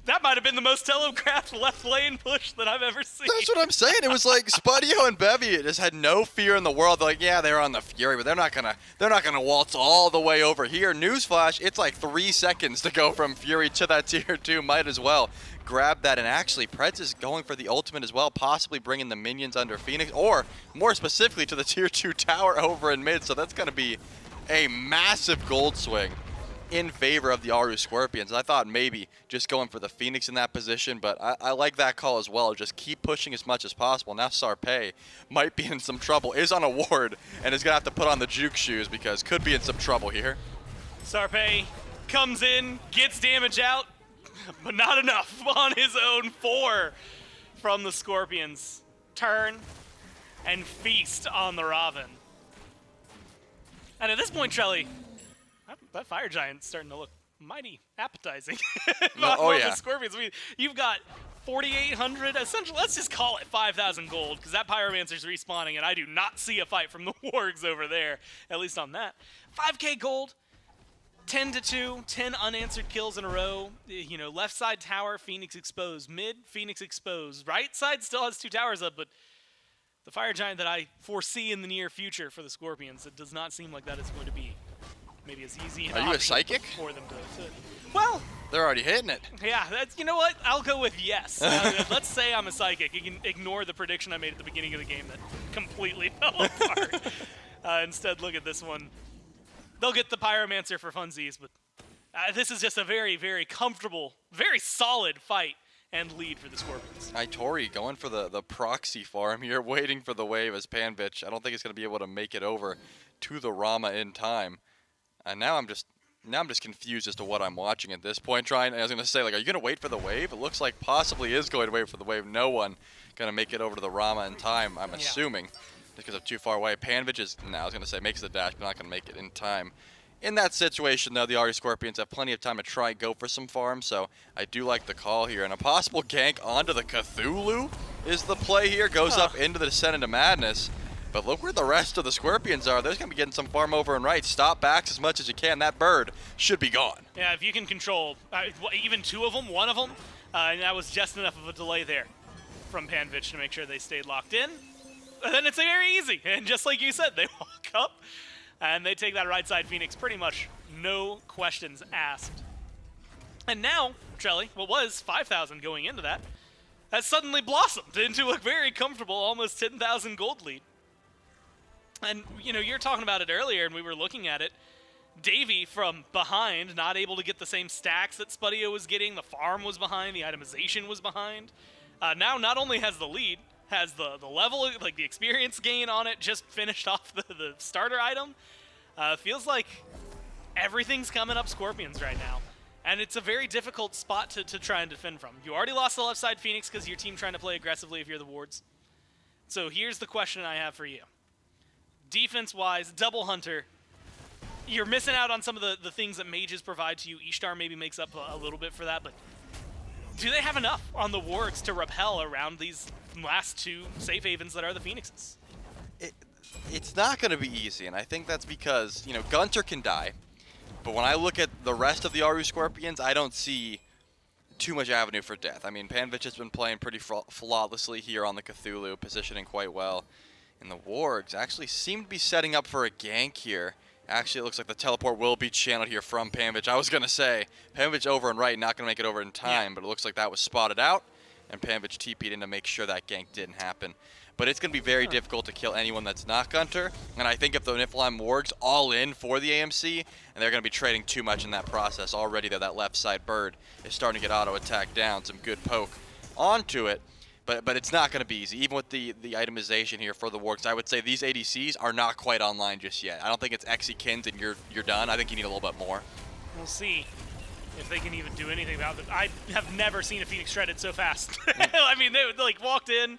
A: That might have been the most telegraphed left lane push that I've ever seen.
B: That's what I'm saying. It was like Spudio and Bevy just had no fear in the world. They're like, yeah, they're on the Fury, but they're not gonna waltz all the way over here. Newsflash, it's like 3 seconds to go from Fury to that tier 2. Might as well grab that. And actually, Preds is going for the ultimate as well, possibly bringing the minions under Phoenix, or more specifically to the tier 2 tower over in mid. So that's gonna be a massive gold swing in favor of the Aaru Scorpions. I thought maybe just going for the Phoenix in that position, but I like that call as well. Just keep pushing as much as possible. Now Sarpei might be in some trouble, is on a ward, and is going to have to put on the juke shoes because could be in some trouble here.
A: Sarpei comes in, gets damage out, but not enough on his own. 4 from the Scorpions. Turn and feast on the Raven. And at this point, Trelly, that Fire Giant's starting to look mighty appetizing. The Scorpions. I mean, you've got 4,800, essentially, let's just call it 5,000 gold, because that Pyromancer's respawning, and I do not see a fight from the Wargs over there, at least on that. 5K gold, 10-2, 10 unanswered kills in a row. You know, left side tower, Phoenix exposed. Mid, Phoenix exposed. Right side still has 2 towers up, but the Fire Giant that I foresee in the near future for the Scorpions, it does not seem like that is going to be maybe as easy.
B: Are you a psychic?
A: For them to well,
B: they're already hitting it.
A: Yeah, that's, you know what? I'll go with yes. Let's say I'm a psychic. You can ignore the prediction I made at the beginning of the game that completely fell apart. Instead, look at this one. They'll get the Pyromancer for funsies, but this is just a very, very comfortable, very solid fight and lead for the Scorpions.
B: Itori going for the proxy farm here, waiting for the wave as Panvich. I don't think he's going to be able to make it over to the Rama in time. And now I'm just confused as to what I'm watching at this point. I was going to say, like, are you going to wait for the wave? It looks like possibly is going to wait for the wave. No one going to make it over to the Rama in time, I'm assuming, because of too far away. Panvich is, I was going to say, makes the dash, but not going to make it in time. In that situation, though, the Aaru Scorpions have plenty of time to try and go for some farms, so I do like the call here. And a possible gank onto the Cthulhu is the play here. Goes up into the Descent into Madness. But look where the rest of the Scorpions are. They're going to be getting some farm over and right. Stop backs as much as you can. That bird should be gone.
A: Yeah, if you can control even 2 of them, 1 of them, and that was just enough of a delay there from Panvich to make sure they stayed locked in. And then it's very easy. And just like you said, they walk up and they take that right side Phoenix pretty much no questions asked. And now, Trelly, what was 5,000 going into that, has suddenly blossomed into a very comfortable almost 10,000 gold lead. And, you know, you're talking about it earlier, and we were looking at it. Davey from behind, not able to get the same stacks that Spudio was getting. The farm was behind. The itemization was behind. Now, not only has the lead, has the level, like the experience gain on it, just finished off the starter item. Feels like everything's coming up Scorpions right now. And it's a very difficult spot to try and defend from. You already lost the left side Phoenix because your team trying to play aggressively if you're the Wards. So here's the question I have for you. Defense-wise, double hunter, you're missing out on some of the things that mages provide to you. Ishtar maybe makes up a little bit for that, but do they have enough on the Wargs to repel around these last 2 safe havens that are the Phoenixes?
B: It's not going to be easy, and I think that's because, you know, Gunter can die, but when I look at the rest of the Aaru Scorpions, I don't see too much avenue for death. I mean, Panvich has been playing pretty flawlessly here on the Cthulhu, positioning quite well. And the Wargs actually seem to be setting up for a gank here. Actually, it looks like the teleport will be channeled here from Panvich. I was going to say, Panvich over and right, not going to make it over in time, but it looks like that was spotted out, and Panvich TP'd in to make sure that gank didn't happen. but it's going to be very difficult to kill anyone that's not Gunter. And I think if the Niflheim Wargs all in for the AMC, and they're going to be trading too much in that process already, that left side bird is starting to get auto attack down, some good poke onto it. But it's not going to be easy. Even with the itemization here for the Wargs, I would say these ADCs are not quite online just yet. I don't think it's Exy Kins and you're done. I think you need a little bit more.
A: We'll see if they can even do anything about it. I have never seen a Phoenix shredded so fast. I mean, they like walked in,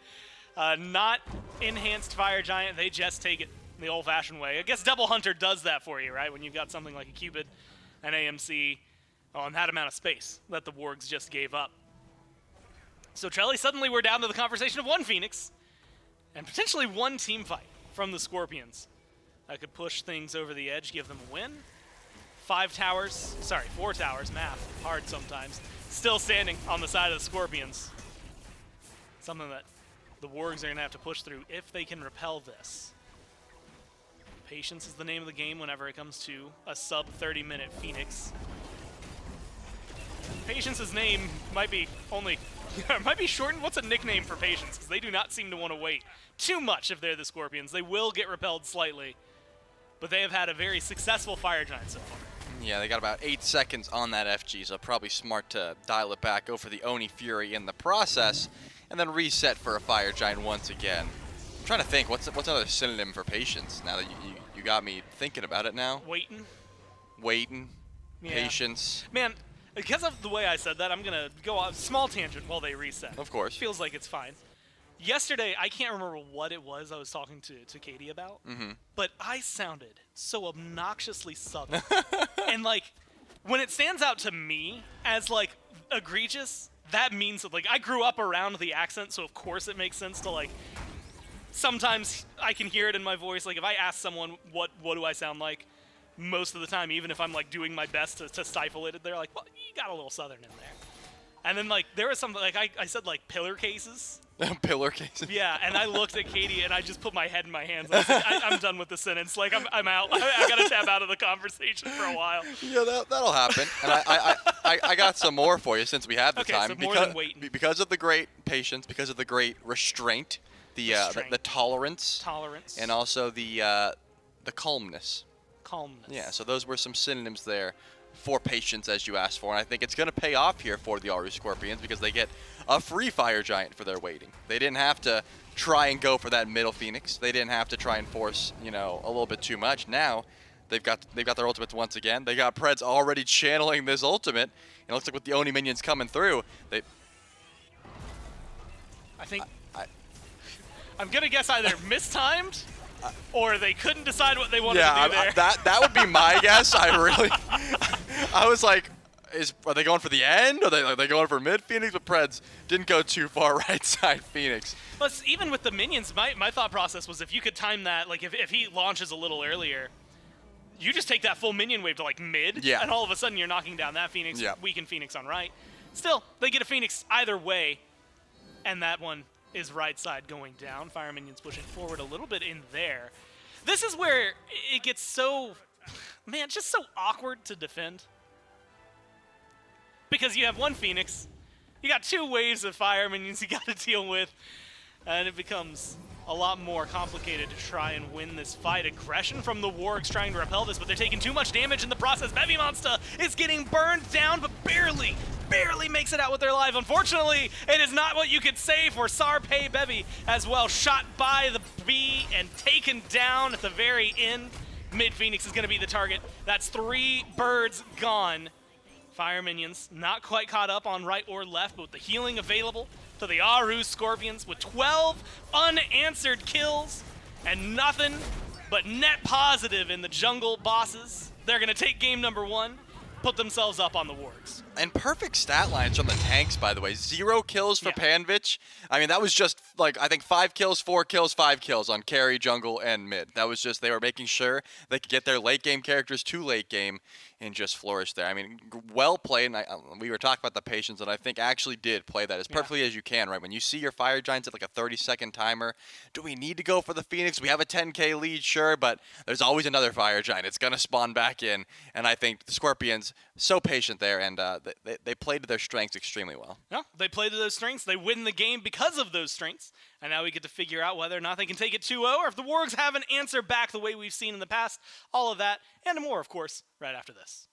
A: not enhanced Fire Giant. They just take it the old-fashioned way. I guess Double Hunter does that for you, right? When you've got something like a Cupid, an AMC, on that amount of space that the Wargs just gave up. So Trelly, suddenly we're down to the conversation of one Phoenix and potentially one team fight from the Scorpions. That could push things over the edge, give them a win. 4 towers, math, hard sometimes, still standing on the side of the Scorpions. Something that the Wargs are going to have to push through if they can repel this. Patience is the name of the game whenever it comes to a sub 30-minute Phoenix. Patience's name might be shortened. What's a nickname for Patience? Because they do not seem to want to wait too much if they're the Scorpions. They will get repelled slightly, but they have had a very successful Fire Giant so far.
B: Yeah, they got about 8 seconds on that FG, so probably smart to dial it back, go for the Oni Fury in the process, and then reset for a Fire Giant once again. I'm trying to think, what's another synonym for Patience now that you got me thinking about it now? Waiting. Yeah. Patience.
A: Man, because of the way I said that, I'm going to go off small tangent while they reset.
B: Of course.
A: Feels like it's fine. Yesterday, I can't remember what it was I was talking to Katie about, but I sounded so obnoxiously southern. And, like, when it stands out to me as, like, egregious, that means that, like, I grew up around the accent, so of course it makes sense to, like, sometimes I can hear it in my voice. Like, if I ask someone, what do I sound like? Most of the time, even if I'm, like, doing my best to stifle it, they're like, well, you got a little southern in there. And then, like, there was something, like, I said, like, pillar cases.
B: Pillar cases?
A: Yeah, and I looked at Katie, and I just put my head in my hands. I said, I'm done with the sentence. Like, I'm out. I got to tap out of the conversation for a while.
B: Yeah, that'll happen. And I got some more for you since we have the time.
A: So more than waiting.
B: Because of the great patience, because of the great restraint, the tolerance. And also the calmness. Yeah, so those were some synonyms there for patience, as you asked for, and I think it's going to pay off here for the Aaru Scorpions because they get a free Fire Giant for their waiting. They didn't have to try and go for that middle Phoenix. They didn't have to try and force, a little bit too much. Now, they've got their ultimates once again. They got Preds already channeling this ultimate, and it looks like with the Oni minions coming through,
A: I'm going to guess either mistimed or they couldn't decide what they wanted to do there.
B: That would be my guess. I was like, are they going for the end? Are they going for mid Phoenix? But Preds didn't go too far right side Phoenix.
A: Plus, even with the minions, my thought process was if you could time that, like if he launches a little earlier, you just take that full minion wave to like mid, and all of a sudden you're knocking down that Phoenix, weaken Phoenix on right. Still, they get a Phoenix either way, and that one is right side going down. Fire minions pushing forward a little bit in there. This is where it gets so, just so awkward to defend. Because you have one Phoenix, you got 2 waves of fire minions you got to deal with, and it becomes a lot more complicated to try and win this fight. Aggression from the Wargs trying to repel this, but they're taking too much damage in the process. Bevy Monster is getting burned down, but barely makes it out with their life. Unfortunately, it is not what you could say for Sarpei Bevy as well. Shot by the B and taken down at the very end. Mid Phoenix is going to be the target. That's 3 birds gone. Fire minions not quite caught up on right or left, but with the healing available to the Aaru Scorpions with 12 unanswered kills and nothing but net positive in the jungle bosses. They're going to take game number 1, put themselves up on the Wargs.
B: And perfect stat lines from the tanks, by the way. 0 kills for Panvich. I mean, that was just, like, I think 5 kills, 4 kills, 5 kills on carry, jungle, and mid. That was just, they were making sure they could get their late game characters to late game and just flourish there. I mean, well played, and we were talking about the patience, and I think actually did play that as perfectly as you can, right? When you see your Fire Giants at like a 30-second timer, do we need to go for the Phoenix? We have a 10k lead, sure, but there's always another Fire Giant. It's going to spawn back in, and I think the Scorpions was so patient there, and they played to their strengths extremely well.
A: No, they played to those strengths. They win the game because of those strengths. And now we get to figure out whether or not they can take it 2-0, or if the Wargs have an answer back the way we've seen in the past. All of that and more, of course, right after this.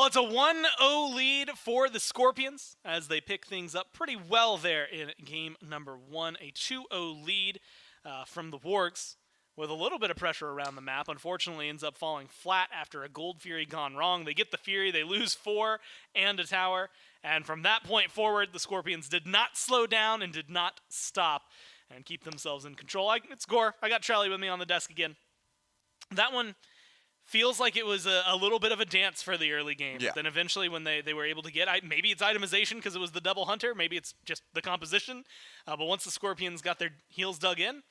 A: Well, it's a 1-0 lead for the Scorpions as they pick things up pretty well there in game number 1. A 2-0 lead from the Wargs with a little bit of pressure around the map. Unfortunately, ends up falling flat after a Gold Fury gone wrong. They get the Fury, they lose 4 and a tower. And from that point forward, the Scorpions did not slow down and did not stop and keep themselves in control. It's Gore. I got Charlie with me on the desk again. That one feels like it was a little bit of a dance for the early game.
B: Yeah.
A: Then eventually when they were able to get, maybe it's itemization because it was the double hunter, maybe it's just the composition. But once the Scorpions got their heels dug in,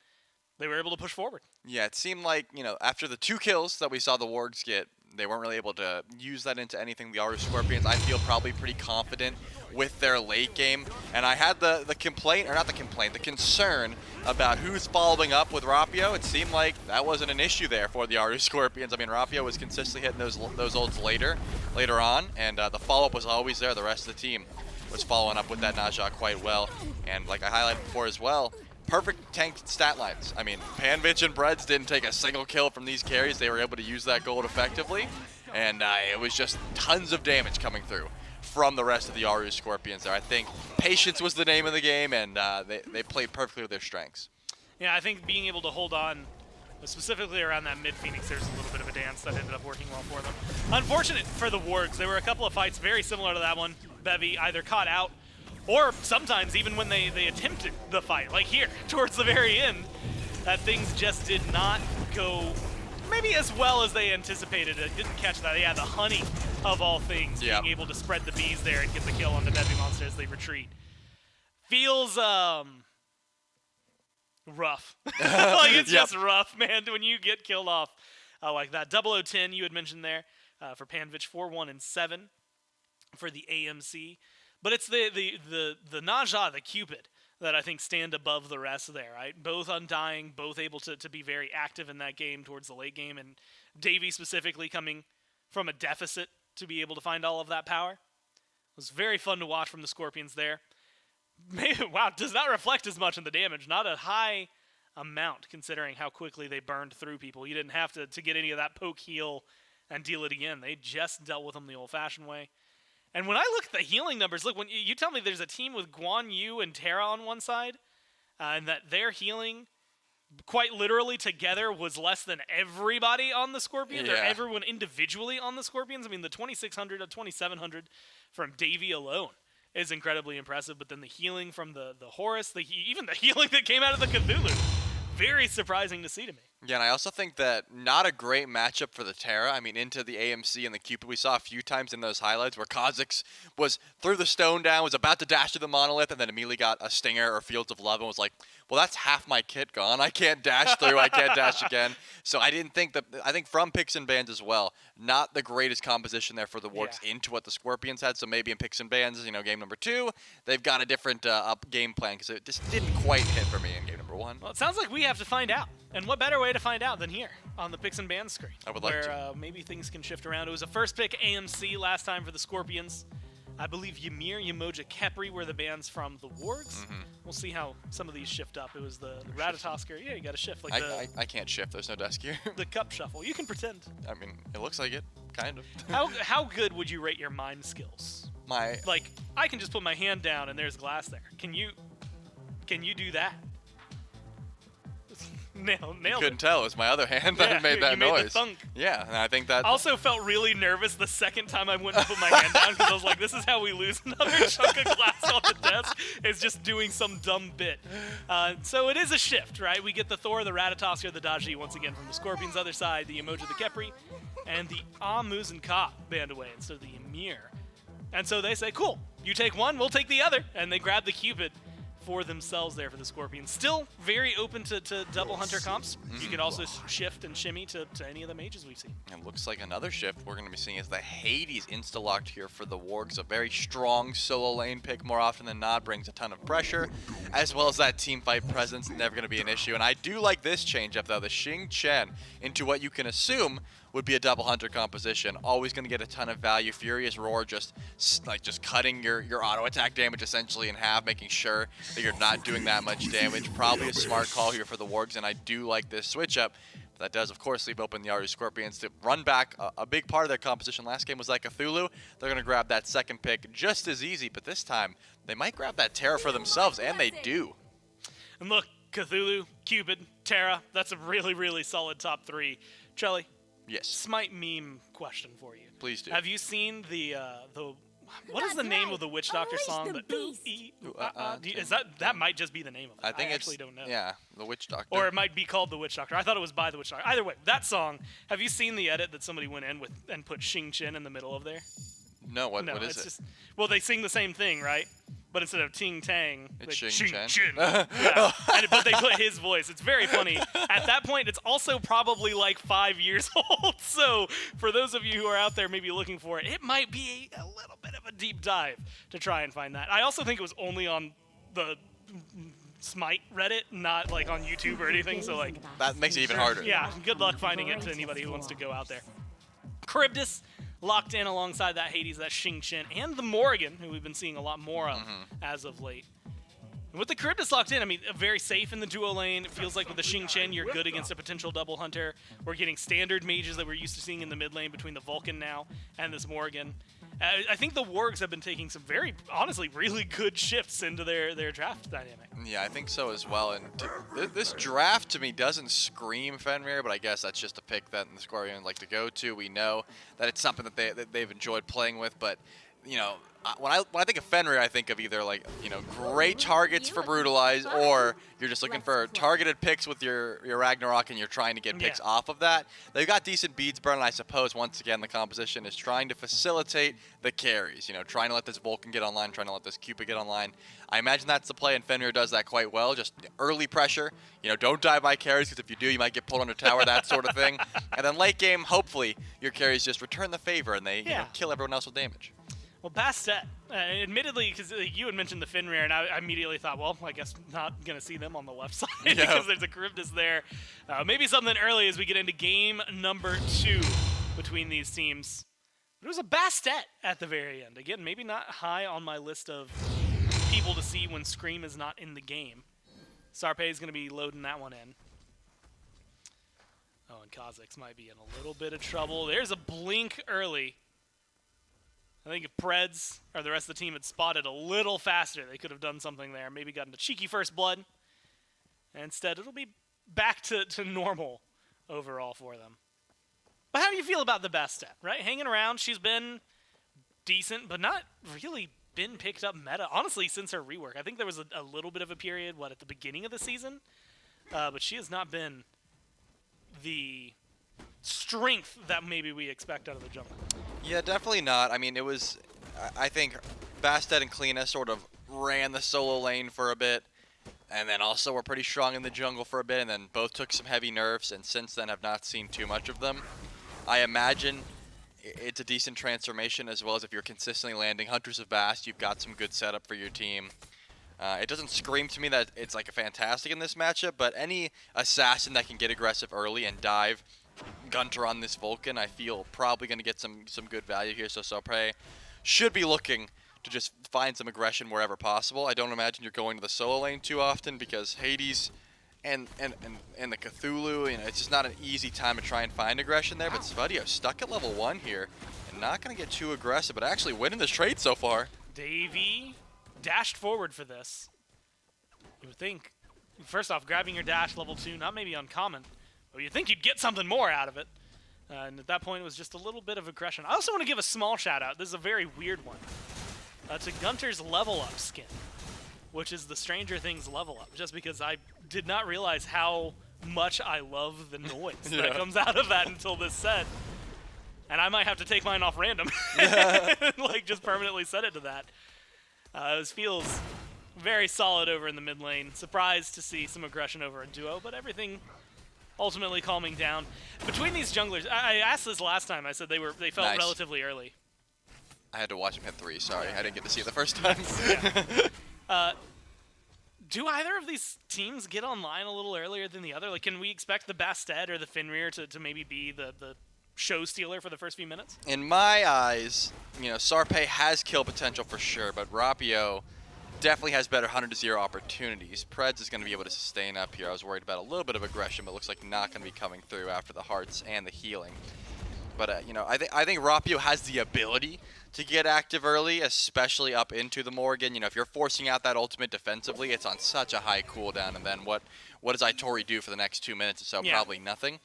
A: they were able to push forward.
B: Yeah, it seemed like, after the 2 kills that we saw the Wargs get, they weren't really able to use that into anything. The Aaru Scorpions, I feel probably pretty confident with their late game. And I had the concern about who's following up with Rapio. It seemed like that wasn't an issue there for the Aaru Scorpions. I mean, Rapio was consistently hitting those ults later on, and the follow-up was always there. The rest of the team was following up with that Najah quite well. And like I highlighted before as well, perfect tanked stat lines. I mean, Panvich and Breads didn't take a single kill from these carries. They were able to use that gold effectively, and it was just tons of damage coming through from the rest of the Aaru Scorpions there. I think patience was the name of the game, and they played perfectly with their strengths.
A: Yeah, I think being able to hold on, specifically around that mid-Phoenix, there's a little bit of a dance that ended up working well for them. Unfortunate for the Wargs. There were a couple of fights very similar to that one. Bevy either caught out, or sometimes even when they attempted the fight, like here, towards the very end, that things just did not go maybe as well as they anticipated. It didn't catch that. Yeah, the honey of all things, being able to spread the bees there and get the kill on the Bevy monster as they retreat. Feels rough. Like it's just rough, man, when you get killed off like that. 0010 you had mentioned there for Panvich, 4-1 and 7 for the AMC. But it's the Najah, the Cupid, that I think stand above the rest there, right? Both undying, both able to be very active in that game towards the late game, and Davey specifically coming from a deficit to be able to find all of that power. It was very fun to watch from the Scorpions there. Maybe, wow, does not reflect as much in the damage. Not a high amount considering how quickly they burned through people. You didn't have to get any of that poke heal and deal it again. They just dealt with them the old-fashioned way. And when I look at the healing numbers, look, when you tell me there's a team with Guan Yu and Terra on one side, and that their healing quite literally together was less than everybody on the Scorpions, or everyone individually on the Scorpions. I mean, the 2,600 to 2,700 from Davey alone is incredibly impressive, but then the healing from the Horus, even the healing that came out of the Cthulhu, very surprising to see to me.
B: Yeah, and I also think that not a great matchup for the Terra. I mean, into the AMC and the Cupid, we saw a few times in those highlights where Kha'Zix was threw the stone down, was about to dash to the monolith, and then immediately got a Stinger or Fields of Love and was like, well, that's half my kit gone. I can't dash through. I can't dash again. So I didn't think that, I think from Picks and Bans as well, not the greatest composition there for the Wargs into what the Scorpions had. So maybe in Picks and Bans, game number 2, they've got a different game plan because it just didn't quite hit for me in game number 1.
A: Well, it sounds like we have to find out. And what better way to find out than here on the Picks and Bans screen?
B: I would like
A: to. Maybe things can shift around. It was a first pick AMC last time for the Scorpions. I believe Ymir, Yemoja, Khepri were the bans from the Wargs. Mm-hmm. We'll see how some of these shift up. It was the Ratatosker. Yeah, you got to shift. Like
B: I can't shift. There's no desk here.
A: The cup shuffle. You can pretend.
B: I mean, it looks like it, kind of.
A: How good would you rate your mime skills? Like, I can just put my hand down and there's glass there. Can you do that? Nailed
B: couldn't tell. It was my other hand that made that noise.
A: Made the thunk.
B: Yeah, and I think that...
A: Also felt really nervous the second time I went to put my hand down because I was like, this is how we lose another chunk of glass on the desk, is just doing some dumb bit. So it is a shift, right? We get the Thor, the Ratatosker, the Daji once again from the Scorpions' other side, the Yemoja, the Khepri, and the Amuz and Ka band away instead of the Ymir. And so they say, cool, you take one, we'll take the other. And they grab the Cupid for themselves there for the Scorpions. Still very open to double hunter comps. You could also shift and shimmy to any of the mages we've seen.
B: It looks like another shift we're going to be seeing is the Hades insta-locked here for the Wargs. A very strong solo lane pick more often than not, brings a ton of pressure, as well as that team fight presence, never going to be an issue. And I do like this change-up, though, the Xing Chen into what you can assume would be a double hunter composition. Always going to get a ton of value. Furious Roar just cutting your auto attack damage essentially in half, making sure that you're not doing that much damage. Probably a smart call here for the Wargs, and I do like this switch up. That does, of course, leave open the Aaru Scorpions to run back. A big part of their composition last game was that Cthulhu. They're going to grab that second pick just as easy, but this time they might grab that Terra for themselves, and they do.
A: And look, Cthulhu, Cupid, Terra, that's a really, really solid top 3. Chelly,
B: yes.
A: Smite meme question for you.
B: Please do.
A: Have you seen the what is the name of the Witch Doctor song? That might just be the name of it. I actually don't know.
B: Yeah, the Witch Doctor.
A: Or it might be called the Witch Doctor. I thought it was by the Witch Doctor. Either way, that song. Have you seen the edit that somebody went in with and put Xing Qin in the middle of there?
B: No, what is it?
A: Just, well, they sing the same thing, right? But instead of ting tang,
B: it's
A: like,
B: Xing
A: Qin. Yeah. But they put his voice. It's very funny. At that point, it's also probably like 5 years old. So for those of you who are out there maybe looking for it, it might be a little bit of a deep dive to try and find that. I also think it was only on the SMITE Reddit, not like on YouTube or anything. So like
B: that makes it even harder.
A: Yeah. Good luck finding it to anybody who wants to go out there. Charybdis locked in alongside that Hades, that Xing Qin, and the Morrigan, who we've been seeing a lot more of as of late. And with the Charybdis locked in, I mean, very safe in the duo lane. It feels like with the Xing Qin, you're good against a potential double hunter. We're getting standard mages that we're used to seeing in the mid lane between the Vulcan now and this Morrigan. I think the Wargs have been taking some very, honestly, really good shifts into their draft dynamic.
B: Yeah, I think so as well. And this draft, to me, doesn't scream Fenrir, but I guess that's just a pick that the Scorpions like to go to. We know that it's something that they've enjoyed playing with, but, you know, when I think of Fenrir, I think of either like, you know, great targets for Brutalize, or you're just looking for targeted picks with your Ragnarok and you're trying to get picks off of that. They've got decent beads burn, and I suppose once again the composition is trying to facilitate the carries. You know, trying to let this Vulcan get online, trying to let this Cupid get online. I imagine that's the play, and Fenrir does that quite well. Just early pressure. You know, don't die by carries, because if you do, you might get pulled under tower, that sort of thing. And then late game, hopefully your carries just return the favor and they you know, kill everyone else with damage.
A: Well, Bastet, admittedly, because you had mentioned the Fenrir, and I immediately thought, well, I guess not going to see them on the left side because there's a Charybdis there. Maybe something early as we get into game number 2 between these teams. But it was a Bastet at the very end. Again, maybe not high on my list of people to see when Scream is not in the game. Sarpe is going to be loading that one in. Oh, and Kha'Zix might be in a little bit of trouble. There's a blink early. I think if Preds or the rest of the team had spotted a little faster, they could have done something there. Maybe gotten a cheeky first blood. And instead, it'll be back to normal overall for them. But how do you feel about the Bastet, right? Hanging around, she's been decent, but not really been picked up meta, honestly, since her rework. I think there was a little bit of a period, at the beginning of the season? But she has not been the strength that maybe we expect out of the jungle.
B: Yeah, definitely not. I mean, it was, I think Bastet and Kleena sort of ran the solo lane for a bit, and then also were pretty strong in the jungle for a bit, and then both took some heavy nerfs, and since then have not seen too much of them. I imagine it's a decent transformation, as well as if you're consistently landing Hunters of Bast, you've got some good setup for your team. It doesn't scream to me that it's like a fantastic in this matchup, but any assassin that can get aggressive early and dive Gunter on this Vulcan, I feel probably going to get some good value here. So Sarpe should be looking to just find some aggression wherever possible. I don't imagine you're going to the solo lane too often, because Hades and the Cthulhu, you know, it's just not an easy time to try and find aggression there. But Svadio stuck at level 1 here and not going to get too aggressive, but actually winning this trade so far.
A: Davey dashed forward for this. You would think, first off, grabbing your dash level 2, not maybe uncommon. Well, you'd think you'd get something more out of it. And at that point, it was just a little bit of aggression. I also want to give a small shout-out. This is a very weird one. To Gunter's level up skin, which is the Stranger Things level up, just because I did not realize how much I love the noise that comes out of that until this set. And I might have to take mine off random. Like, just permanently set it to that. This feels very solid over in the mid lane. Surprised to see some aggression over a duo, but everything ultimately calming down. Between these junglers, I asked this last time. I said they felt relatively early.
B: I had to watch him hit 3. Sorry, I didn't get to see it the first time.
A: Do either of these teams get online a little earlier than the other? Like, can we expect the Bastet or the Fenrir to maybe be the show stealer for the first few minutes?
B: In my eyes, you know, Sarpe has kill potential for sure, but Rapio definitely has better 100-0 opportunities. Preds is going to be able to sustain up here. I was worried about a little bit of aggression, but looks like not going to be coming through after the hearts and the healing. But, you know, I think Rapio has the ability to get active early, especially up into the Morgan. You know, if you're forcing out that ultimate defensively, it's on such a high cooldown. And then what does Aitori do for the next 2 minutes or so? Yeah. Probably nothing.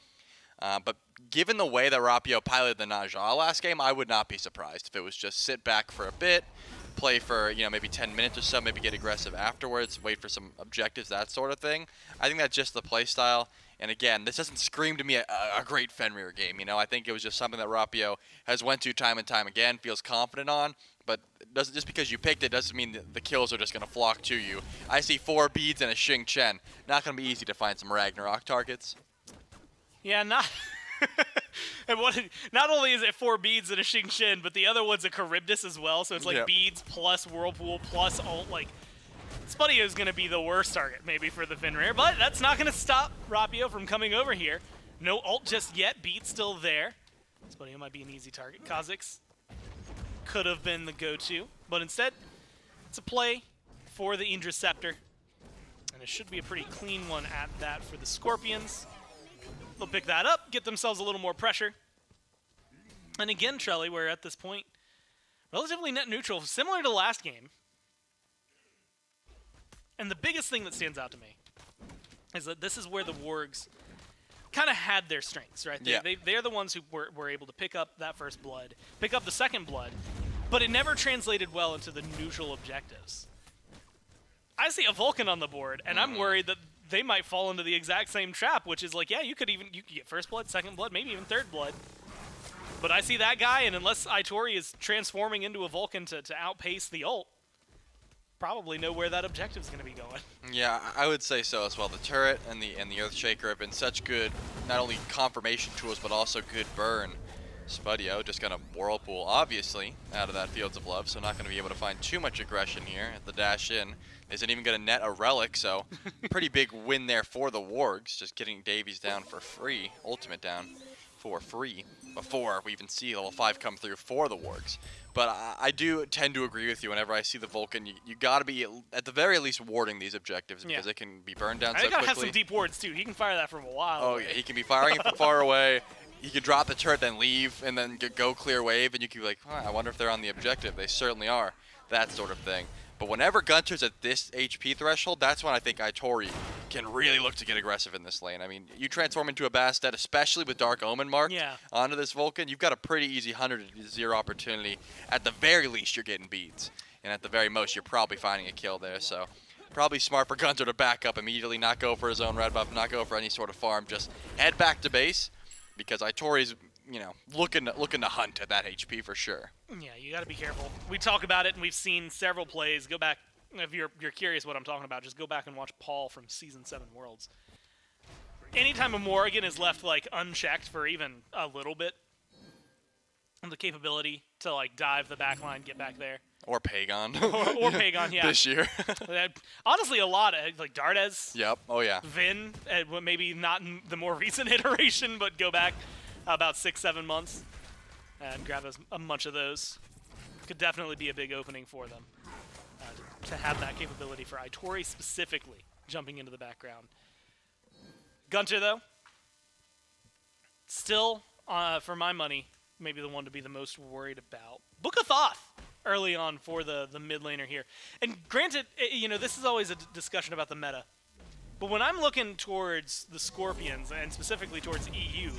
B: But given the way that Rapio piloted the Najah last game, I would not be surprised if it was just sit back for a bit, play for, you know, maybe 10 minutes or so, maybe get aggressive afterwards, wait for some objectives, that sort of thing. I think that's just the play style. And again, this doesn't scream to me a great Fenrir game. You know, I think it was just something that Rapio has went to time and time again, feels confident on. But doesn't, just because you picked it doesn't mean the kills are just going to flock to you. I see 4 beads and a Xing Chen. Not going to be easy to find some Ragnarok targets.
A: Yeah, not. And not only is it 4 beads and a Xing Chen, but the other one's a Charybdis as well. So it's like beads plus Whirlpool plus ult. Like, Spuddy is going to be the worst target maybe for the Fenrir, but that's not going to stop Rapio from coming over here. No ult just yet. Beat still there. Spuddy might be an easy target. Kha'Zix could have been the go-to, but instead it's a play for the Indra Scepter. And it should be a pretty clean one at that for the Scorpions. They'll pick that up, get themselves a little more pressure. And again, Trelly, we're at this point relatively net neutral, similar to last game. And the biggest thing that stands out to me is that this is where the Wargs kind of had their strengths, right? They're the ones who were able to pick up that first blood, pick up the second blood, but it never translated well into the neutral objectives. I see a Vulcan on the board, and I'm worried that they might fall into the exact same trap, which is like, yeah, you could get first blood, second blood, maybe even third blood. But I see that guy, and unless Aitori is transforming into a Vulcan to outpace the ult, probably know where that objective is going to be going.
B: Yeah, I would say so as well. The turret and the Earthshaker have been such good, not only confirmation tools, but also good burn. Spudio just going to Whirlpool, obviously, out of that Fields of Love, so not going to be able to find too much aggression here at the dash in. Isn't even going to net a relic, so pretty big win there for the Wargs, just getting Davies down for free, ultimate down for free, before we even see level 5 come through for the Wargs. But I do tend to agree with you. Whenever I see the Vulcan, you got to be, at the very least, warding these objectives, because it can be burned down so quickly.
A: He got to have some deep wards, too. He can fire that from a while
B: away. Yeah, he can be firing from far away. He could drop the turret, then leave, and then go clear wave, and you could be like, I wonder if they're on the objective. They certainly are, that sort of thing. But whenever Gunter's at this HP threshold, that's when I think Aitori can really look to get aggressive in this lane. I mean, you transform into a Bastet, especially with Dark Omen marked onto this Vulcan, you've got a pretty easy 100-0 opportunity. At the very least, you're getting beads. And at the very most, you're probably finding a kill there. So probably smart for Gunter to back up immediately, not go for his own red buff, not go for any sort of farm, just head back to base, because Aitori's, you know, looking to hunt at that HP for sure.
A: Yeah, you got to be careful. We talk about it, and we've seen several plays. Go back, if you're curious what I'm talking about, just go back and watch Paul from Season 7 Worlds. Anytime a Morrigan is left, like, unchecked for even a little bit, and the capability to, like, dive the back line, get back there.
B: Or Pagon.
A: or Pagon, yeah.
B: This year.
A: Honestly, a lot of, like, Dardes.
B: Yep, oh yeah.
A: Vin, maybe not in the more recent iteration, but go back about 6-7 months and grab a bunch of those. Could definitely be a big opening for them to have that capability for Aitori specifically jumping into the background. Gunter, though, still, for my money, maybe the one to be the most worried about. Book of Thoth early on for the mid laner here. And granted, you know, this is always a discussion about the meta. But when I'm looking towards the Scorpions, and specifically towards EU,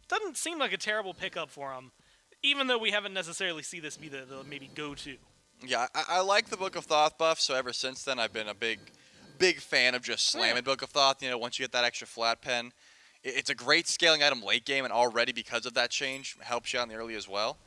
A: doesn't seem like a terrible pickup for him, even though we haven't necessarily seen this be the maybe go-to.
B: Yeah, I like the Book of Thoth buff, so ever since then I've been a big fan of just slamming Book of Thoth. You know, once you get that extra flat pen, it's a great scaling item late game, and already because of that change, helps you out in the early as well.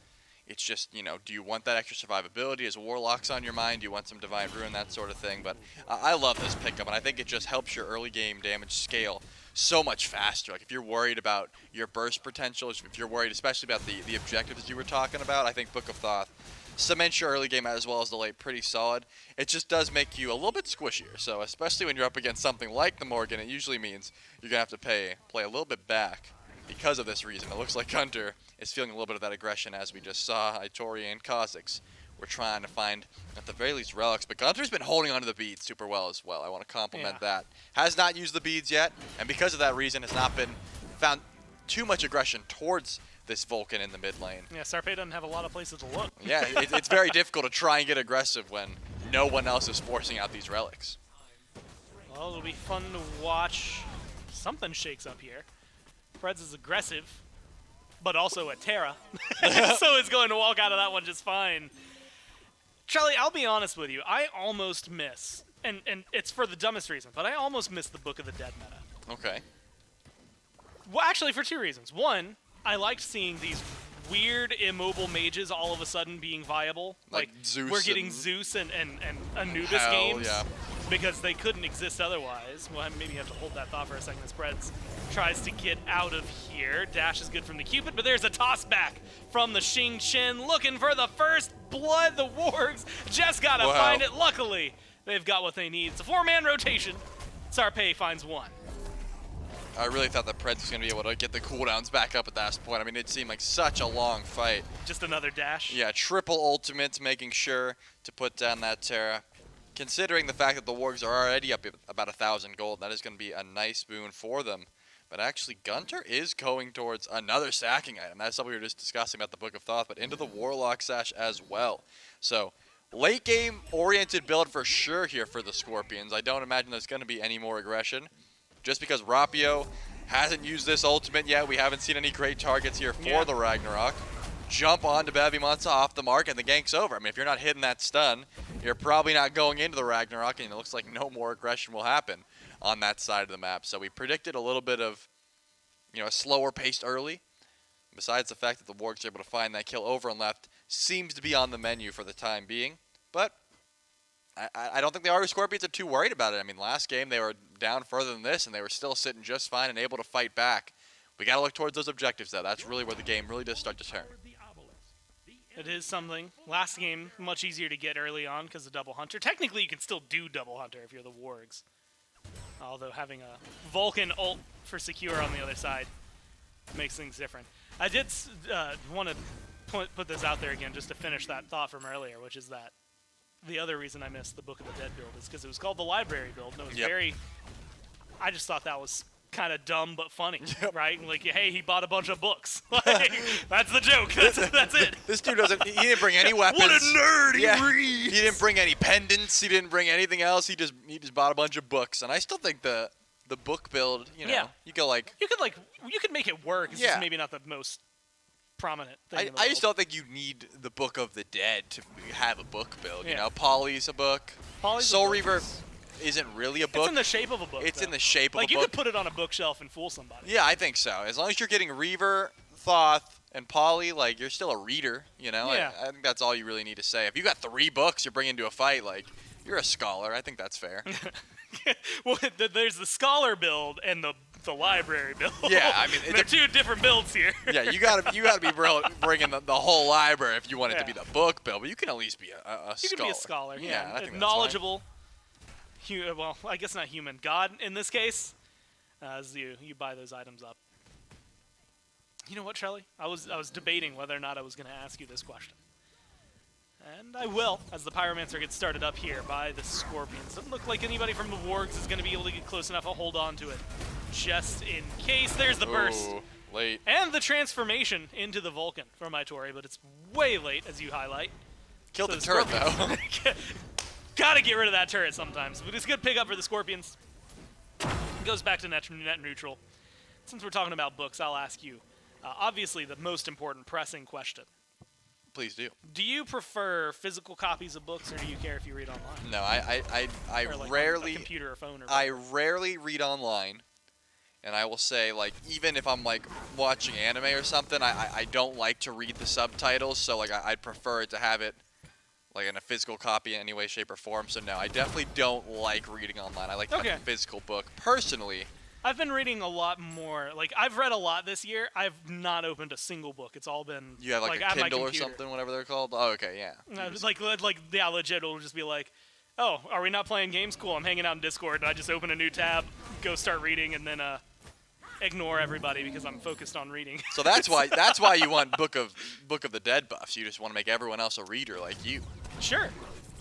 B: It's just, you know, do you want that extra survivability? Is Warlocks on your mind? Do you want some Divine Ruin, that sort of thing? But I love this pickup, and I think it just helps your early game damage scale so much faster. Like, if you're worried about your burst potential, if you're worried especially about the objectives you were talking about, I think Book of Thoth cements your early game as well as the late pretty solid. It just does make you a little bit squishier. So especially when you're up against something like the Morgan, it usually means you're going to have to play a little bit back because of this reason. It looks like Hunter is feeling a little bit of that aggression, as we just saw Aitori and Kha'Zix we're trying to find, at the very least, relics. But Gunter's been holding onto the beads super well as well. I want to compliment that. Has not used the beads yet, and because of that reason, has not been found too much aggression towards this Vulcan in the mid lane.
A: Yeah, Sarpe doesn't have a lot of places to look.
B: Yeah, it's very difficult to try and get aggressive when no one else is forcing out these relics.
A: Well, it'll be fun to watch. Something shakes up here. Preds is aggressive, but also a Terra. So it's going to walk out of that one just fine. Charlie, I'll be honest with you. I almost miss, and it's for the dumbest reason, but I almost miss the Book of the Dead meta.
B: Okay.
A: Well, actually, for 2 reasons. One, I liked seeing these weird immobile mages all of a sudden being viable.
B: Like Zeus.
A: We're getting Zeus and Anubis
B: Hell,
A: games.
B: Yeah.
A: Because they couldn't exist otherwise. Well, maybe you have to hold that thought for a second. As Preds tries to get out of here. Dash is good from the Cupid, but there's a toss back from the Xing Chen looking for the first blood. The Wargs just gotta find it. Luckily, they've got what they need. It's a 4-man rotation. Sarpe finds 1.
B: I really thought that Preds was going to be able to get the cooldowns back up at that point. I mean, it seemed like such a long fight.
A: Just another dash?
B: Yeah, triple ultimates, making sure to put down that Terra. Considering the fact that the Wargs are already up about 1,000 gold, that is going to be a nice boon for them. But actually, Gunter is going towards another stacking item. That's something we were just discussing about the Book of Thoth, but into the Warlock Sash as well. So, late game oriented build for sure here for the Scorpions. I don't imagine there's going to be any more aggression. Just because Rapio hasn't used this ultimate yet, we haven't seen any great targets here for the Ragnarok. Jump onto Bevimonsa off the mark, and the gank's over. I mean, if you're not hitting that stun, you're probably not going into the Ragnarok, and it looks like no more aggression will happen on that side of the map. So we predicted a little bit of, a slower pace early. Besides the fact that the Wargs are able to find that kill over and left, seems to be on the menu for the time being. But I don't think the Aaru Scorpions are too worried about it. I mean, last game they were down further than this, and they were still sitting just fine and able to fight back. We got to look towards those objectives, though. That's really where the game really does start to turn.
A: It is something. Last game, much easier to get early on because of Double Hunter. Technically, you can still do Double Hunter if you're the Wargs. Although having a Vulcan ult for Secure on the other side makes things different. I did want to put this out there again just to finish that thought from earlier, which is that the other reason I missed the Book of the Dead build is because it was called the Library build. And it was very... I just thought that was kind of dumb but funny, right? Like, hey, he bought a bunch of books. Like, that's the joke. That's it.
B: This dude doesn't. He didn't bring any weapons.
A: What a nerd! He reads.
B: He didn't bring any pendants. He didn't bring anything else. He just bought a bunch of books. And I still think the book build, you go like
A: you could make it work. It's just maybe not the most prominent thing.
B: I just don't think you need the Book of the Dead to have a book build. You know, Polly's a book. Soul Reaver isn't really a book.
A: It's in the shape of a book.
B: It's in the shape of a book.
A: Like, you could put it on a bookshelf and fool somebody.
B: Yeah, I think so. As long as you're getting Reaver, Thoth, and Polly, like, you're still a reader,
A: Yeah.
B: I think that's all you really need to say. If you got 3 books you're bringing to a fight, like, you're a scholar. I think that's fair.
A: Well, there's the scholar build and the library build.
B: Yeah, I mean,
A: they're 2 different builds here.
B: Yeah, you gotta be bringing the whole library if you want it to be the book build, but you can at least be a scholar.
A: You can be a scholar.
B: Yeah, I think
A: knowledgeable. Well, I guess not human. God in this case, as you buy those items up. You know what, Charlie? I was debating whether or not I was going to ask you this question. And I will, as the Pyromancer gets started up here by the Scorpions. Doesn't look like anybody from the Wargs is going to be able to get close enough to hold on to it. Just in case. There's the burst.
B: Late.
A: And the transformation into the Vulcan from Itori, but it's way late, as you highlight.
B: Killed the turret, though.
A: Gotta get rid of that turret sometimes. But it's a good pickup for the Scorpions. Goes back to net neutral. Since we're talking about books, I'll ask you, obviously, the most important pressing question.
B: Please do.
A: Do you prefer physical copies of books, or do you care if you read online?
B: No, I
A: like
B: rarely...
A: on a computer or phone or
B: I rarely read online. And I will say, like, even if I'm, like, watching anime or something, I don't like to read the subtitles. So, like, I'd prefer to have it, like, in a physical copy in any way, shape, or form. So, no, I definitely don't like reading online. I like to have a physical book. Personally...
A: I've been reading a lot more. Like, I've read a lot this year. I've not opened a single book. It's all been
B: you have like a Kindle or something, whatever they're called. Oh, okay, yeah.
A: Legit, it'll just be like, oh, are we not playing games? Cool. I'm hanging out in Discord, and I just open a new tab, go start reading, and then ignore everybody because I'm focused on reading.
B: So that's why you want Book of the Dead buffs. You just want to make everyone else a reader like you.
A: Sure.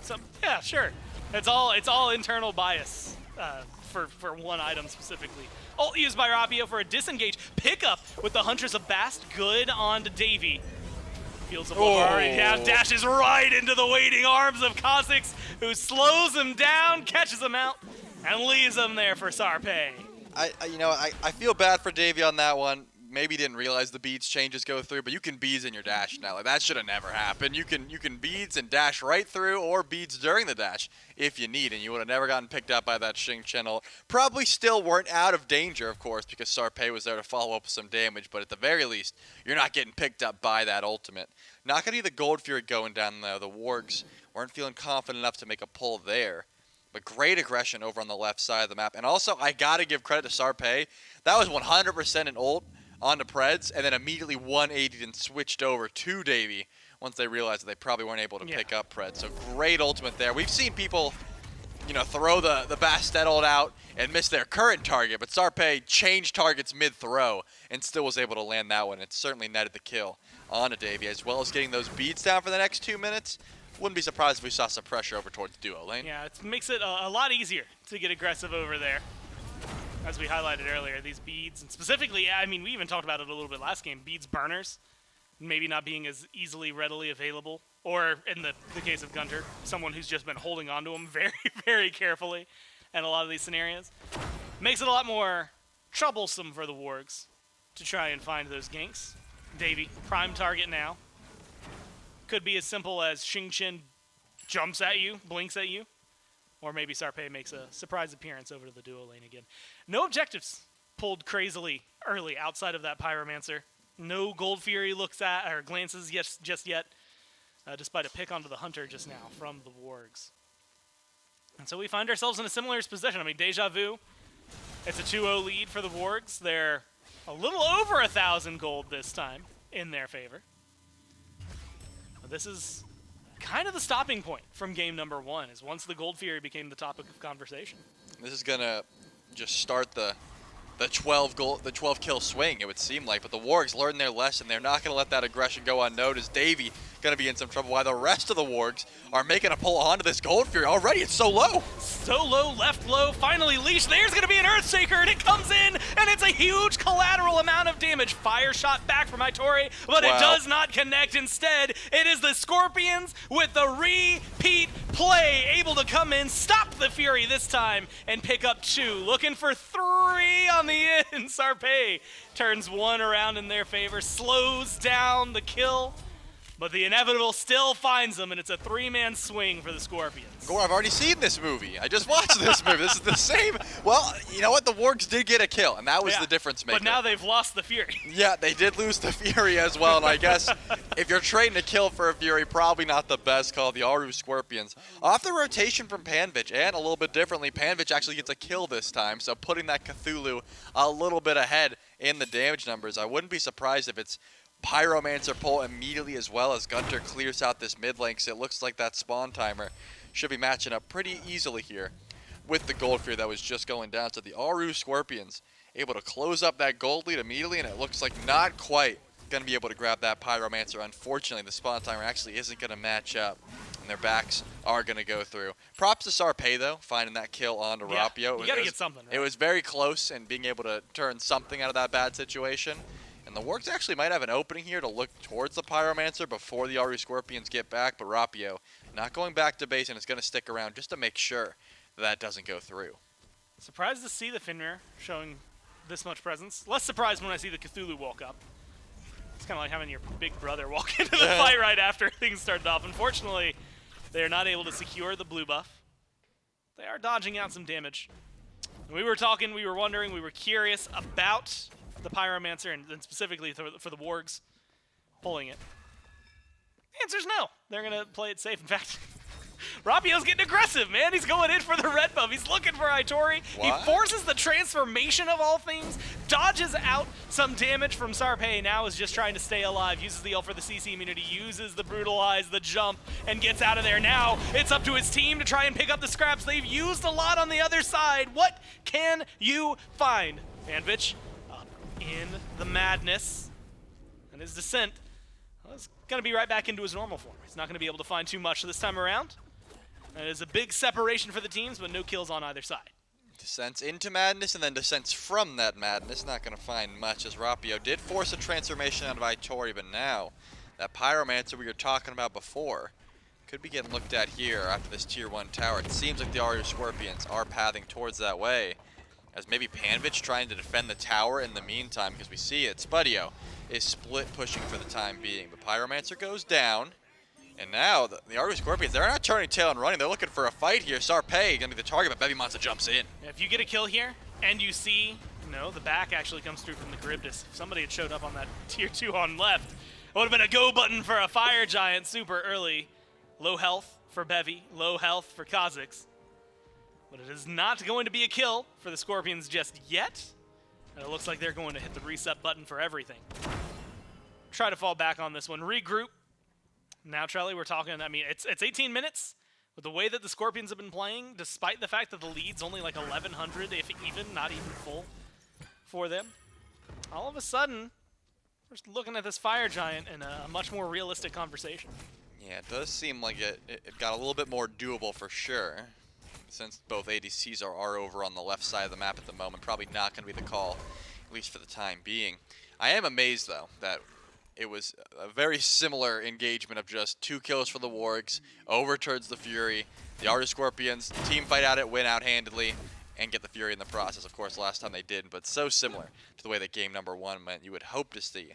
A: So yeah, sure. It's all internal bias for one item specifically. Ult used by Rapio for a disengage pickup with the Huntress of Bast. Good on to Davey. Feels a Bavarian. Yeah, dashes right into the waiting arms of Kha'Zix, who slows him down, catches him out, and leaves him there for Sarpe.
B: I feel bad for Davey on that one. Maybe didn't realize the beads changes go through, but you can beads in your dash now. Like, that should have never happened. You can beads and dash right through, or beads during the dash if you need, and you would have never gotten picked up by that Xing channel. Probably still weren't out of danger, of course, because Sarpe was there to follow up with some damage, but at the very least, you're not getting picked up by that ultimate. Not gonna be the Gold Fury going down though. The Wargs weren't feeling confident enough to make a pull there. But great aggression over on the left side of the map. And also, I gotta give credit to Sarpe. That was 100% an ult onto Preds, and then immediately 180'd and switched over to Davey once they realized that they probably weren't able to pick up Preds. So great ultimate there. We've seen people, throw the Bastet ult out and miss their current target, but Sarpe changed targets mid-throw and still was able to land that one. It certainly netted the kill onto Davey, as well as getting those beats down for the next 2 minutes. Wouldn't be surprised if we saw some pressure over towards duo lane.
A: Yeah, it makes it a lot easier to get aggressive over there. As we highlighted earlier, these beads, and specifically, I mean, we even talked about it a little bit last game, beads burners, maybe not being as easily readily available, or in the case of Gunter, someone who's just been holding onto them very, very carefully in a lot of these scenarios. Makes it a lot more troublesome for the Wargs to try and find those ganks. Davey, prime target now. Could be as simple as Xing Chen jumps at you, blinks at you, or maybe Sarpe makes a surprise appearance over to the duo lane again. No objectives pulled crazily early outside of that Pyromancer. No Gold Fury looks at or glances just yet, despite a pick onto the Hunter just now from the Wargs. And so we find ourselves in a similar position. I mean, Deja Vu, it's a 2-0 lead for the Wargs. They're a little over 1,000 gold this time in their favor. But this is kind of the stopping point from game number 1, is once the Gold Fury became the topic of conversation.
B: This is gonna just start the 12 kill swing, it would seem like, but the Wargs learned their lesson. They're not gonna let that aggression go unnoticed. Davey gonna be in some trouble, while the rest of the Wargs are making a pull onto this Gold Fury. Already it's so low.
A: So low, left low, finally leash. There's gonna be an Earthshaker, and it comes in, and it's a huge collateral amount of damage. Fire shot back from Hitori, but it does not connect. Instead, it is the Scorpions with the repeat play, able to come in, stop the Fury this time, and pick up 2. Looking for 3 on the end. Sarpe turns 1 around in their favor, slows down the kill. But the inevitable still finds them, and it's a 3-man swing for the Scorpions.
B: Gore, I've already seen this movie. I just watched this movie. This is the same. Well, you know what? The Wargs did get a kill, and that was the difference maker.
A: But now they've lost the Fury.
B: Yeah, they did lose the Fury as well, and I guess if you're trading a kill for a Fury, probably not the best call. The Aaru Scorpions. Off the rotation from Panvich, and a little bit differently, Panvich actually gets a kill this time, so putting that Cthulhu a little bit ahead in the damage numbers. I wouldn't be surprised if it's Pyromancer pull immediately, as well as Gunter clears out this mid lane, because it looks like that spawn timer should be matching up pretty easily here with the Gold Fury that was just going down. So the Aaru Scorpions able to close up that gold lead immediately, and it looks like not quite going to be able to grab that Pyromancer. Unfortunately, the spawn timer actually isn't going to match up, and their backs are going to go through. Props to Sarpe, though, finding that kill onto Rapio.
A: You got to get something, right?
B: It was very close, and being able to turn something out of that bad situation. And the Wargs actually might have an opening here to look towards the Pyromancer before the Aaru Scorpions get back, but Rapio not going back to base, and it's going to stick around just to make sure that doesn't go through.
A: Surprised to see the Fenrir showing this much presence. Less surprised when I see the Cthulhu walk up. It's kind of like having your big brother walk into the fight right after things started off. Unfortunately, they are not able to secure the blue buff. They are dodging out some damage. We were talking, we were wondering, we were curious about the Pyromancer, and specifically for the Wargs pulling it. The answer's no. They're going to play it safe. In fact, Rapio's getting aggressive, man. He's going in for the red buff. He's looking for Hitori. He forces the transformation of all things, dodges out some damage from Sarpe, now is just trying to stay alive, uses the ult for the CC immunity, uses the Brutalize, the jump, and gets out of there. Now it's up to his team to try and pick up the scraps. They've used a lot on the other side. What can you find? Panvich, in the madness. And his descent is going to be right back into his normal form. He's not going to be able to find too much this time around. It is a big separation for the teams, but no kills on either side.
B: Descents into madness and then descents from that madness. Not going to find much, as Rapio did force a transformation out of Aitori, but now that Pyromancer we were talking about before could be getting looked at here after this tier 1 tower. It seems like the Aaru Scorpions are pathing towards that way, as maybe Panvich trying to defend the tower in the meantime, because we see it. Spudio is split pushing for the time being, but Pyromancer goes down. And now the Aaru Scorpions, they're not turning tail and running. They're looking for a fight here. Sarpei gonna be the target, but Bevimonsta jumps in.
A: If you get a kill here, and you see, the back actually comes through from the Charybdis. If somebody had showed up on that tier 2 on left, it would have been a go button for a Fire Giant super early. Low health for Bevy, low health for Kha'Zix. But it is not going to be a kill for the Scorpions just yet. And it looks like they're going to hit the reset button for everything. Try to fall back on this one. Regroup. Now, Trelly, we're talking, it's 18 minutes. With the way that the Scorpions have been playing, despite the fact that the lead's only like 1,100, if even, not even full for them. All of a sudden, we're just looking at this Fire Giant in a much more realistic conversation.
B: Yeah, it does seem like it got a little bit more doable for sure. Since both ADCs are over on the left side of the map at the moment, probably not going to be the call, at least for the time being. I am amazed, though, that it was a very similar engagement of just 2 kills for the Wargs, overturns the Fury. The Aaru Scorpions team fight out it, win out handedly, and get the Fury in the process. Of course, last time they didn't, but so similar to the way that game number 1 went. You would hope to see,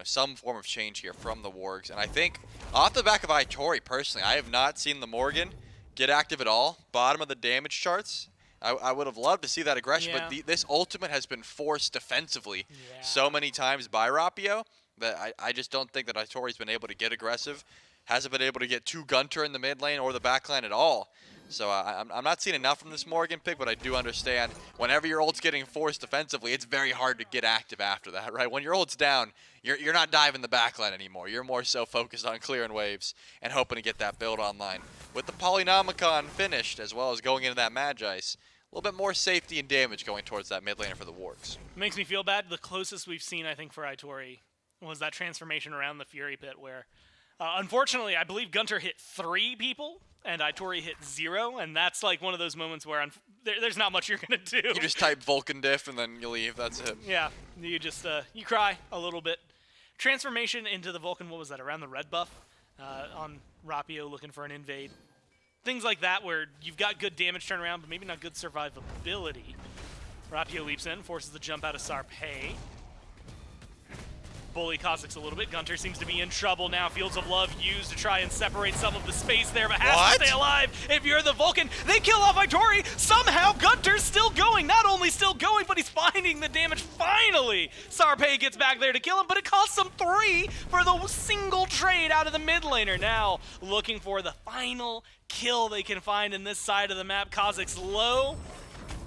B: some form of change here from the Wargs. And I think, off the back of Aitori, personally, I have not seen the Morgan get active at all. Bottom of the damage charts. I would have loved to see that aggression, but this ultimate has been forced defensively so many times by Rapio that I just don't think that Aitori's been able to get aggressive. Hasn't been able to get to Gunter in the mid lane or the back line at all. So I'm not seeing enough from this Morgan pick, but I do understand whenever your ult's getting forced defensively, it's very hard to get active after that, right? When your ult's down, you're not diving the back line anymore. You're more so focused on clearing waves and hoping to get that build online. With the Polynomicon finished, as well as going into that Magi's, a little bit more safety and damage going towards that mid laner for the Wargs.
A: Makes me feel bad. The closest we've seen, I think, for Aitori was that transformation around the Fury Pit where, unfortunately, I believe Gunter hit 3 people and Aitori hit 0, and that's like one of those moments where there's not much you're going to do.
B: You just type Vulcan diff and then you leave. That's it.
A: Yeah, you just you cry a little bit. Transformation into the Vulcan, what was that, around the red buff on Rapio looking for an invade. Things like that where you've got good damage turnaround, but maybe not good survivability. Rapio leaps in, forces the jump out of Sarpei. Bully Kha'Zix a little bit. Gunter seems to be in trouble now. Fields of Love used to try and separate some of the space there, but has to stay alive. If you're the Vulcan, they kill off Aitori. Somehow Gunter's still going. Not only still going, but he's finding the damage. Finally, Sarpei gets back there to kill him, but it costs him 3 for the single trade out of the mid laner. Now looking for the final kill they can find in this side of the map. Kha'Zix low,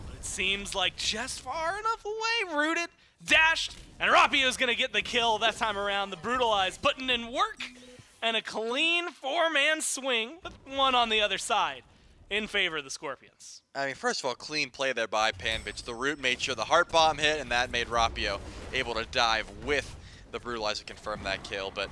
A: but it seems like just far enough away. Rooted, dashed, and Rapio's gonna get the kill that time around. The Brutalized putting in work, and a clean 4-man swing, with 1 on the other side in favor of the Scorpions.
B: I mean, first of all, clean play there by Panvich. The root made sure the heart bomb hit, and that made Rapio able to dive with the Brutalizer to confirm that kill. But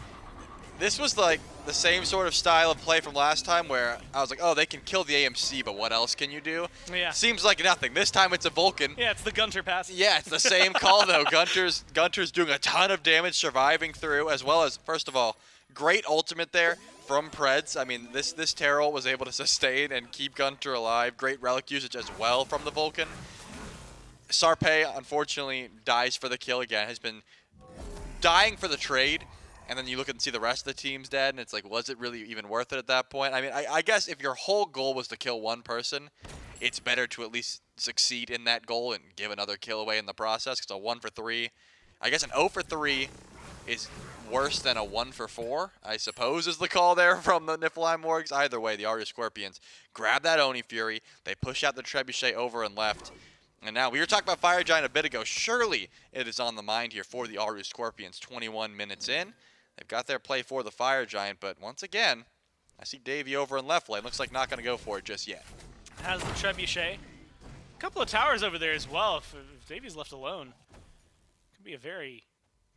B: this was like the same sort of style of play from last time where I was like, oh, they can kill the AMC, but what else can you do?
A: Yeah.
B: Seems like nothing. This time it's a Vulcan.
A: Yeah, it's the Gunter pass.
B: Yeah, it's the same call, though. Gunter's doing a ton of damage, surviving through, as well as, first of all, great ultimate there from Preds. I mean, this Terrell was able to sustain and keep Gunter alive. Great relic usage as well from the Vulcan. Sarpei, unfortunately, dies for the kill again. Has been dying for the trade. And then you look and see the rest of the team's dead, and it's like, was it really even worth it at that point? I mean, I guess if your whole goal was to kill 1 person, it's better to at least succeed in that goal and give another kill away in the process, because a 1 for 3, I guess an 0 for 3 is worse than a 1 for 4, I suppose is the call there from the Niflheim Wargs. Either way, the Aaru Scorpions grab that Oni Fury, they push out the Trebuchet over and left, and now, we were talking about Fire Giant a bit ago. Surely it is on the mind here for the Aaru Scorpions, 21 minutes in. They've got their play for the Fire Giant, but once again, I see Davey over in left lane. Looks like not going to go for it just yet.
A: Has the Trebuchet. A couple of towers over there as well if Davey's left alone. be a very,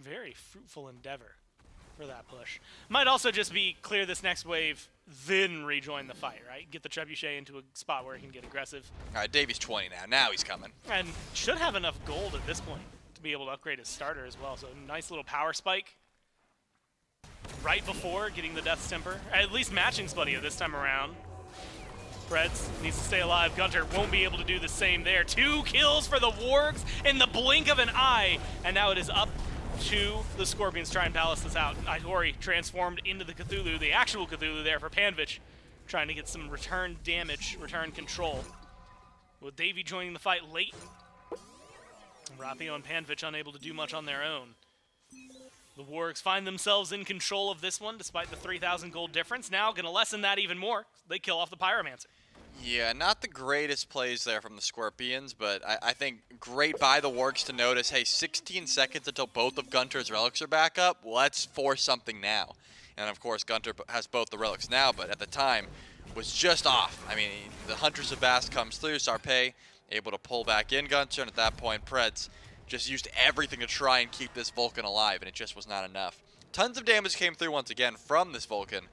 A: very fruitful endeavor for that push. Might also just be clear this next wave, then rejoin the fight, right? Get the Trebuchet into a spot where he can get aggressive.
B: All right, Davy's 20 now. Now he's coming.
A: And should have enough gold at this point to be able to upgrade his starter as well. So nice little power spike right before getting the Death's Temper. At least matching Spudio this time around. Preds needs to stay alive. Gunter won't be able to do the same there. 2 kills for the Wargs in the blink of an eye. And now it is up to the Scorpions try and balance this out. Iori transformed into the Cthulhu, the actual Cthulhu there for Panvich, trying to get some return damage, return control. With Davey joining the fight late. Rapio and Panvich unable to do much on their own. The Wargs find themselves in control of this one despite the 3,000 gold difference. Now going to lessen that even more. They kill off the Pyromancer.
B: Yeah, not the greatest plays there from the Scorpions, but I think great by the Wargs to notice, hey, 16 seconds until both of Gunter's relics are back up. Let's force something now. And, of course, Gunter has both the relics now, but at the time was just off. I mean, the Huntress of Bast comes through, Sarpe able to pull back in Gunter, and at that point, Preds just used everything to try and keep this Vulcan alive, and it just was not enough. Tons of damage came through once again from this Vulcan,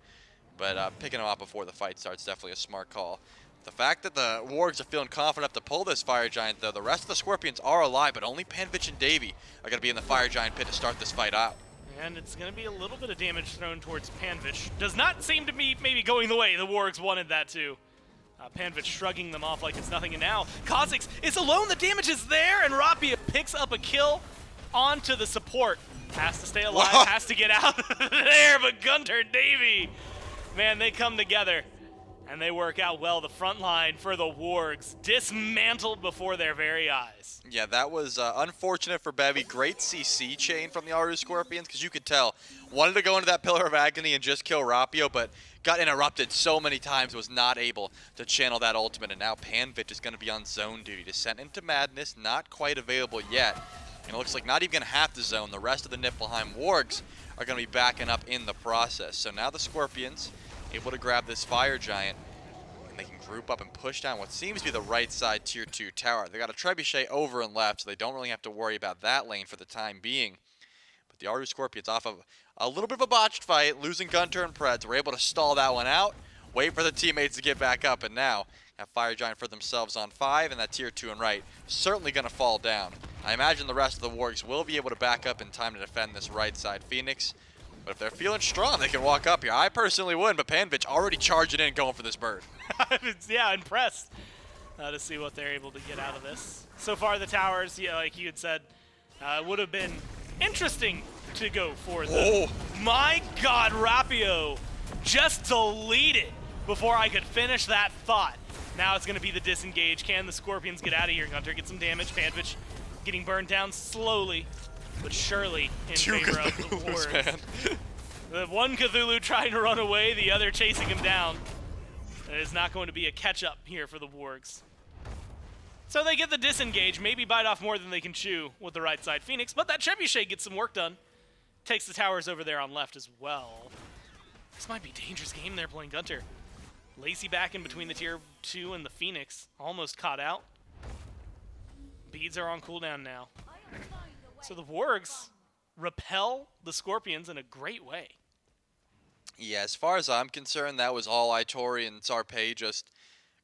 B: but picking him up before the fight starts definitely a smart call. The fact that the Wargs are feeling confident enough to pull this Fire Giant, though, the rest of the Scorpions are alive, but only Panvich and Davey are going to be in the Fire Giant pit to start this fight out.
A: And it's going to be a little bit of damage thrown towards Panvich. Does not seem to be maybe going the way the Wargs wanted that to. Panvich shrugging them off like it's nothing, and now Kha'Zix is alone. The damage is there, and Rapia picks up a kill onto the support. Has to stay alive, has to get out of there, but Gunter, Davey, man, they come together. And they work out well. The front line for the Wargs dismantled before their very eyes.
B: Yeah, that was unfortunate for Bevy. Great CC chain from the Aaru Scorpions, because you could tell. Wanted to go into that Pillar of Agony and just kill Rapio, but got interrupted so many times, was not able to channel that ultimate. And now Panvich is going to be on zone duty. Descent into Madness, not quite available yet. And it looks like not even going to have to zone. The rest of the Niflheim Wargs are going to be backing up in the process. So now the Scorpions able to grab this Fire Giant, and they can group up and push down what seems to be the right side tier 2 tower. They got a Trebuchet over and left, so they don't really have to worry about that lane for the time being. But the Aaru Scorpions, off of a little bit of a botched fight, losing Gunter and Preds, were able to stall that one out, wait for the teammates to get back up, and now have Fire Giant for themselves on 5, and that tier 2 and right certainly going to fall down. I imagine the rest of the Wargs will be able to back up in time to defend this right side Phoenix. But if they're feeling strong, they can walk up here. I personally wouldn't, but Panvich already charging in, going for this bird.
A: Yeah, impressed to see what they're able to get out of this. So far, the towers, yeah, like you had said, would have been interesting to go for them.
B: Oh.
A: My God, Rapio just deleted before I could finish that thought. Now it's going to be the disengage. Can the Scorpions get out of here? Gunter get some damage. Panvich getting burned down slowly but surely in favor of the Wargs. The one Cthulhu trying to run away, the other chasing him down. It is not going to be a catch-up here for the Wargs. So they get the disengage, maybe bite off more than they can chew with the right side Phoenix, but that Trebuchet gets some work done. Takes the towers over there on left as well. This might be a dangerous game there playing Gunter. Lacey back in between the tier 2 and the Phoenix, almost caught out. Beads are on cooldown now. So the Wargs repel the Scorpions in a great way.
B: Yeah, as far as I'm concerned, that was all Itori and Sarpe just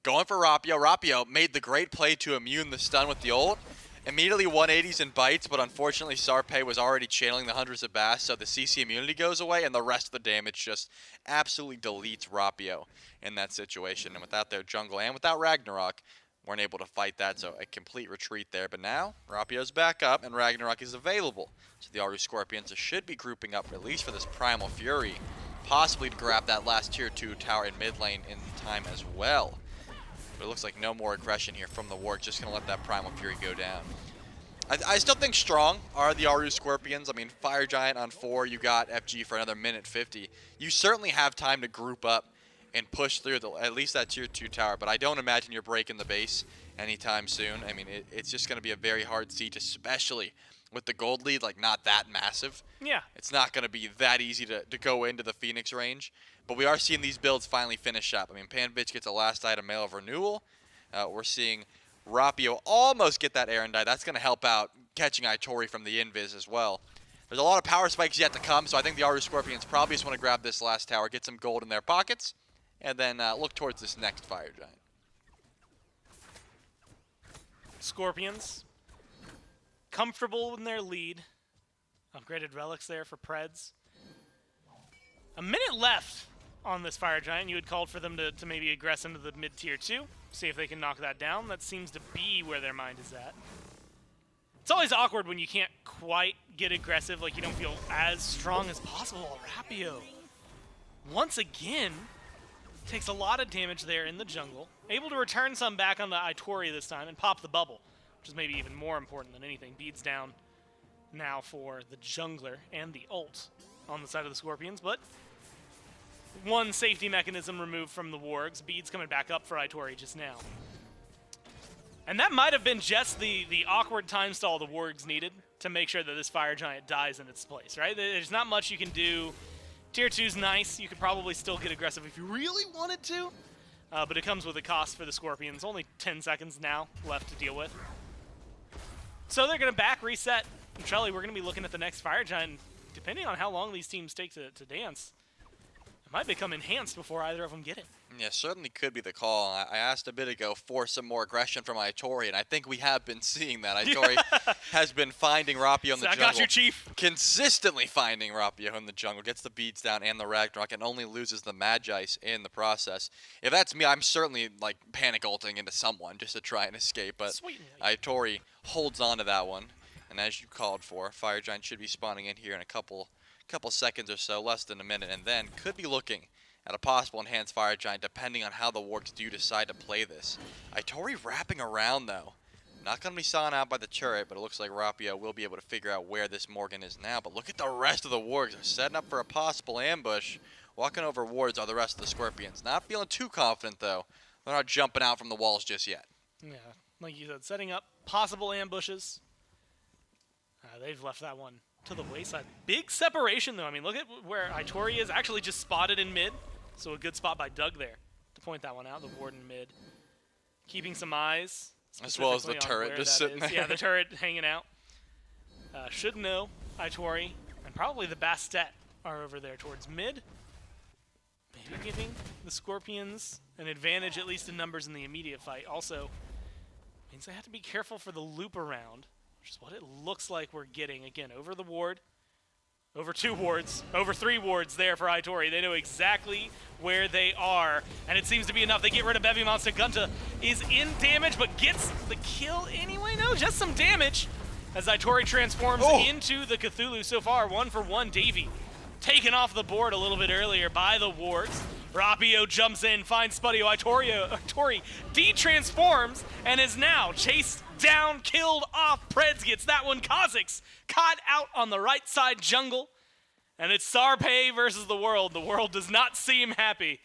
B: going for Rapio. Rapio made the great play to immune the stun with the ult. Immediately 180s and bites, but unfortunately Sarpe was already channeling the Huntress of Bast, so the CC immunity goes away, and the rest of the damage just absolutely deletes Rapio in that situation. And without their jungle and without Ragnarok, weren't able to fight that, so a complete retreat there. But now, Rapio's back up, and Ragnarok is available. So the Aaru Scorpions should be grouping up, at least for this Primal Fury, possibly to grab that last tier 2 tower in mid lane in time as well. But it looks like no more aggression here from the Warg, just going to let that Primal Fury go down. I still think strong are the Aaru Scorpions. I mean, Fire Giant on 4, you got FG for another minute 50. You certainly have time to group up and push through at least that tier 2 tower, but I don't imagine you're breaking the base anytime soon. I mean, it's just going to be a very hard siege, especially with the gold lead, like, not that massive.
A: Yeah.
B: It's not going to be that easy to go into the Phoenix range, but we are seeing these builds finally finish up. I mean, Panvich gets a last item Mail of Renewal. We're seeing Rapio almost get that Erendite. That's going to help out catching Itori from the invis as well. There's a lot of power spikes yet to come, so I think the Aaru Scorpions probably just want to grab this last tower, get some gold in their pockets, and then look towards this next Fire Giant.
A: Scorpions, comfortable in their lead. Upgraded relics there for Preds. A minute left on this Fire Giant. You had called for them to maybe aggress into the mid-tier 2, see if they can knock that down. That seems to be where their mind is at. It's always awkward when you can't quite get aggressive, like you don't feel as strong as possible. Rapio, once again, takes a lot of damage there in the jungle. Able to return some back on the Itori this time and pop the bubble, which is maybe even more important than anything. Beads down now for the jungler and the ult on the side of the Scorpions, but one safety mechanism removed from the Wargs. Beads coming back up for Itori just now. And that might have been just the awkward time stall the Wargs needed to make sure that this Fire Giant dies in its place, right? There's not much you can do. Tier 2's nice. You could probably still get aggressive if you really wanted to. But it comes with a cost for the Scorpions. Only 10 seconds now left to deal with. So they're going to back reset. And Trelly, we're going to be looking at the next Fire Giant. Depending on how long these teams take to dance, it might become enhanced before either of them get it.
B: Yeah, certainly could be the call. I asked a bit ago for some more aggression from Itori, and I think we have been seeing that. Itori has been finding Rapio in the jungle.
A: I got you, Chief.
B: Consistently finding Rapio in the jungle. Gets the beads down and the Ragnarok, and only loses the Magice in the process. If that's me, I'm certainly like panic ulting into someone just to try and escape. But Itori holds on to that one. And as you called for, Fire Giant should be spawning in here in a couple seconds or so, less than a minute, and then could be looking at a possible enhanced Fire Giant depending on how the Wargs do decide to play this. Itori wrapping around though. Not going to be sawn out by the turret, but it looks like Rapio will be able to figure out where this Morgan is now. But look at the rest of the Wargs. They're setting up for a possible ambush. Walking over wards are the rest of the Scorpions. Not feeling too confident though. They're not jumping out from the walls just yet.
A: Yeah, like you said, setting up possible ambushes. They've left that one to the wayside. Big separation, though. I mean, look at where Itori is. Actually just spotted in mid. So a good spot by Doug there to point that one out. The ward in mid. Keeping some eyes.
B: As well as the turret just sitting there.
A: Yeah, the turret hanging out. Should know Itori and probably the Bastet are over there towards mid. Maybe giving the Scorpions an advantage, at least in numbers in the immediate fight. Also means they have to be careful for the loop around, which is what it looks like we're getting. Again, over the ward, over 2 wards, over 3 wards there for Itori. They know exactly where they are, and it seems to be enough. They get rid of Bevy Monster. Gunta is in damage, but gets the kill anyway. No, just some damage as Itori transforms into the Cthulhu so far. 1 for 1, Davey taken off the board a little bit earlier by the wards. Rapio jumps in, finds Spudio. Itori de-transforms and is now chased down, killed off. Preds gets that one. Kha'Zix caught out on the right side jungle. And it's Sarpei versus the world. The world does not seem happy.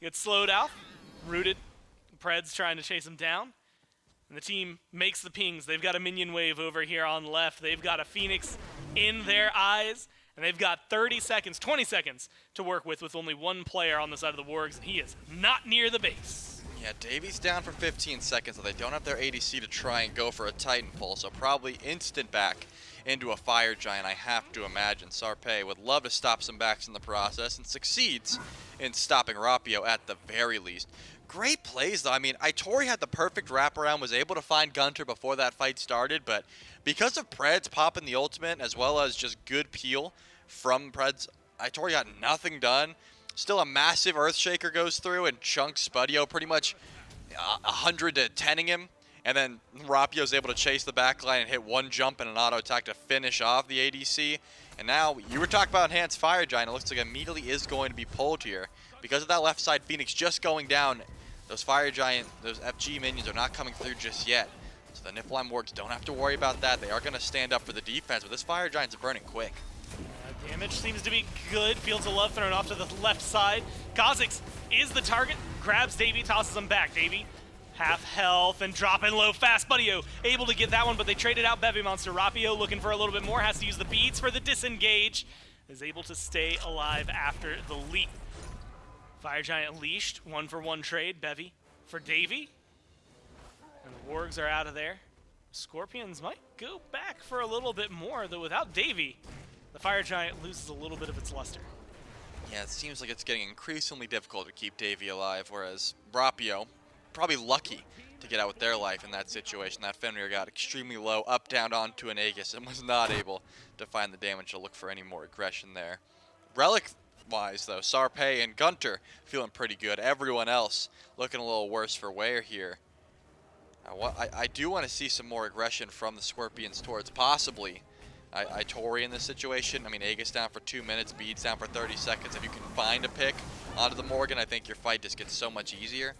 A: Gets slowed out, rooted. Preds trying to chase him down. And the team makes the pings. They've got a minion wave over here on left. They've got a Phoenix in their eyes. And they've got 20 seconds to work with only 1 player on the side of the Wargs, and he is not near the base.
B: Yeah, Davy's down for 15 seconds, so they don't have their ADC to try and go for a Titan pull, so probably instant back into a Fire Giant, I have to imagine. Sarpei would love to stop some backs in the process and succeeds in stopping Rapio at the very least. Great plays, though. I mean, Itori had the perfect wraparound, was able to find Gunter before that fight started, but because of Preds popping the ultimate as well as just good peel from Preds, Itori got nothing done. Still a massive Earthshaker goes through and chunks Spudio pretty much 100 to 10ing him. And then Rapio's able to chase the backline and hit 1 jump and an auto attack to finish off the ADC. And now, you were talking about Enhanced Fire Giant. It looks like immediately is going to be pulled here. Because of that left side Phoenix just going down, those Fire Giant, those FG minions are not coming through just yet. So the Niflheim Wargs don't have to worry about that. They are going to stand up for the defense, but this Fire Giant's burning quick.
A: Damage seems to be good. Fields of Love thrown off to the left side. Kha'Zix is the target. Grabs Davey, tosses him back. Davey, half health and dropping low fast. Spudio able to get that one, but they traded out Bevy Monster. Rapio looking for a little bit more. Has to use the beads for the disengage. Is able to stay alive after the leap. Fire Giant leashed. 1 for 1 trade. Bevy for Davey. And the Wargs are out of there. Scorpions might go back for a little bit more, though without Davey, the Fire Giant loses a little bit of its luster.
B: Yeah, it seems like it's getting increasingly difficult to keep Davey alive, whereas Rapio, probably lucky to get out with their life in that situation. That Fenrir got extremely low, up, down, onto an Aegis, and was not able to find the damage to look for any more aggression there. Relic-wise, though, Sarpei and Gunter feeling pretty good. Everyone else looking a little worse for wear here. I do want to see some more aggression from the Scorpions towards possibly Itori in this situation. I mean, Aegis down for 2 minutes, Beads down for 30 seconds. If you can find a pick onto the Morgan, I think your fight just gets so much easier.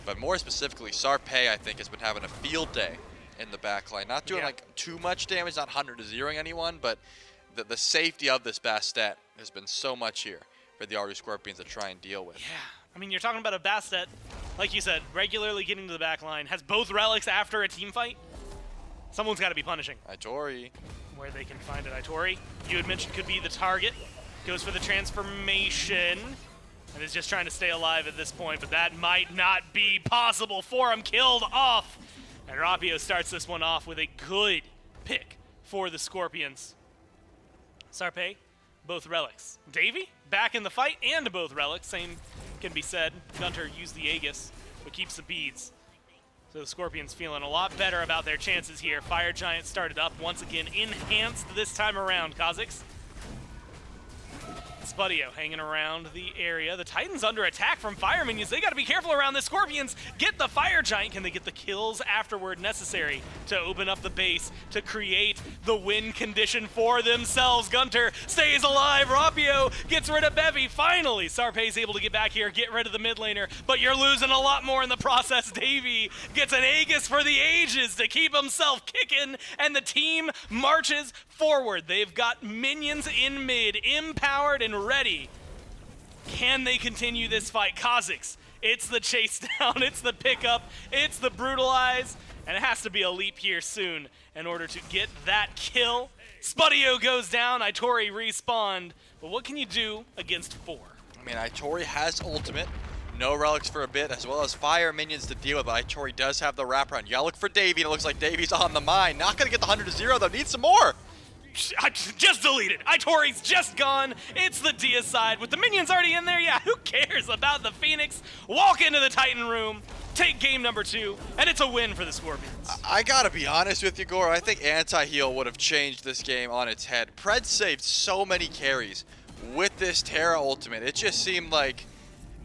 B: But more specifically, Sarpei, I think, has been having a field day in the backline. Not doing like too much damage, not 100-0ing anyone, but the safety of this Bastet has been so much here for the Aaru Scorpions to try and deal with.
A: Yeah, I mean, you're talking about a Bastet, like you said, regularly getting to the backline, has both relics after a team fight. Someone's got to be punishing.
B: Itori.
A: Where they can find it. Itori, you had mentioned, could be the target. Goes for the transformation. And is just trying to stay alive at this point, but that might not be possible for him. Killed off. And Rapio starts this one off with a good pick for the Scorpions. Sarpei, both relics. Davey, back in the fight and both relics. Same can be said. Gunter used the Aegis, but keeps the beads. So the Scorpions feeling a lot better about their chances here. Fire Giant started up once again, enhanced this time around. Kha'Zix. Spudio hanging around the area. The Titans under attack from Fire Minions. They got to be careful around the Scorpions. Get the Fire Giant. Can they get the kills afterward necessary to open up the base, to create the win condition for themselves? Gunter stays alive. Rapio gets rid of Bevy. Finally, Sarpei's able to get back here, get rid of the mid laner, but you're losing a lot more in the process. Davey gets an Aegis for the ages to keep himself kicking, and the team marches forward. They've got minions in mid, empowered and ready. Can they continue this fight? Kha'Zix, it's the chase down, it's the pickup, it's the brutalize, and it has to be a leap here soon in order to get that kill. Spudio goes down, Itori respawned, but what can you do against 4?
B: I mean, Itori has ultimate, no relics for a bit, as well as fire minions to deal with, but Itori does have the wraparound. You gotta look for Davey, and it looks like Davey's on the mine. Not gonna get the 100-0 though, needs some more.
A: I just deleted. Itori's just gone. It's the decisive. With the minions already in there, yeah, who cares about the Phoenix? Walk into the Titan room, take game number 2, and it's a win for the Scorpions.
B: I gotta be honest with you, Gore. I think anti-heal would have changed this game on its head. Pred saved so many carries with this Terra ultimate. It just seemed like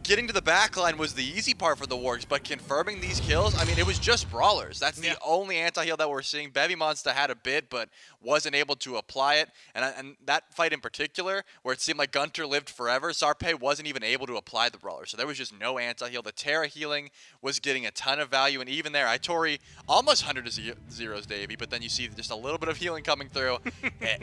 B: getting to the backline was the easy part for the Wargs, but confirming these kills, I mean, it was just brawlers. That's the only anti-heal that we're seeing. Bevy Monster had a bit, but wasn't able to apply it. And that fight in particular, where it seemed like Gunter lived forever, Sarpei wasn't even able to apply the brawler. So there was just no anti-heal. The Terra healing was getting a ton of value, and even there, Itori almost 100-0s Davey, but then you see just a little bit of healing coming through,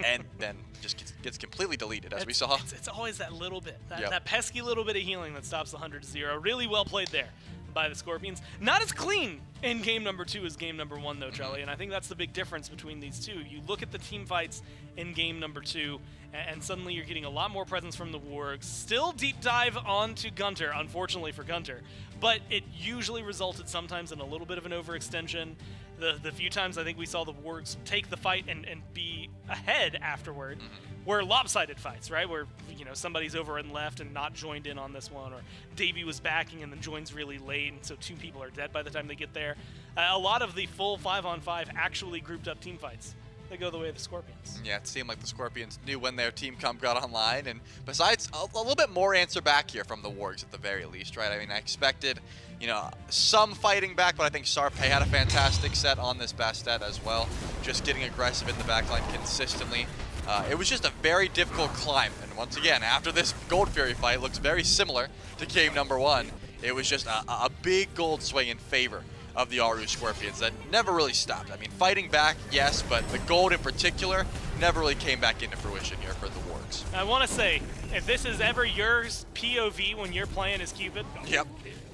B: and then just gets completely deleted, as we saw.
A: It's always that little bit, that pesky little bit of healing that stops the 100-0. Really well played there by the Scorpions. Not as clean in game number 2 as game number 1, though, Charlie, and I think that's the big difference between these two. You look at the team fights in game number 2, and suddenly you're getting a lot more presence from the Wargs. Still deep dive onto Gunter, unfortunately for Gunter, but it usually resulted sometimes in a little bit of an overextension. The few times I think we saw the Wargs take the fight and be ahead afterward were lopsided fights, right? Where, you know, somebody's over and left and not joined in on this one, or Davey was backing and then joins really late, and so 2 people are dead by the time they get there. A lot of the full 5-on-5 actually grouped up team fights, they go the way of the Scorpions.
B: Yeah, it seemed like the Scorpions knew when their team comp got online, and besides, a little bit more answer back here from the Wargs at the very least, right? I mean, I expected, you know, some fighting back, but I think Sarpei had a fantastic set on this Bastet as well, just getting aggressive in the backline consistently. It was just a very difficult climb, and once again, after this Gold Fury fight, looks very similar to game number 1. It was just a big gold swing in favor of the Aaru Scorpions that never really stopped. I mean, fighting back, yes, but the gold in particular never really came back into fruition here for the Wargs.
A: I want to say, if this is ever yours POV when you're playing as Cupid,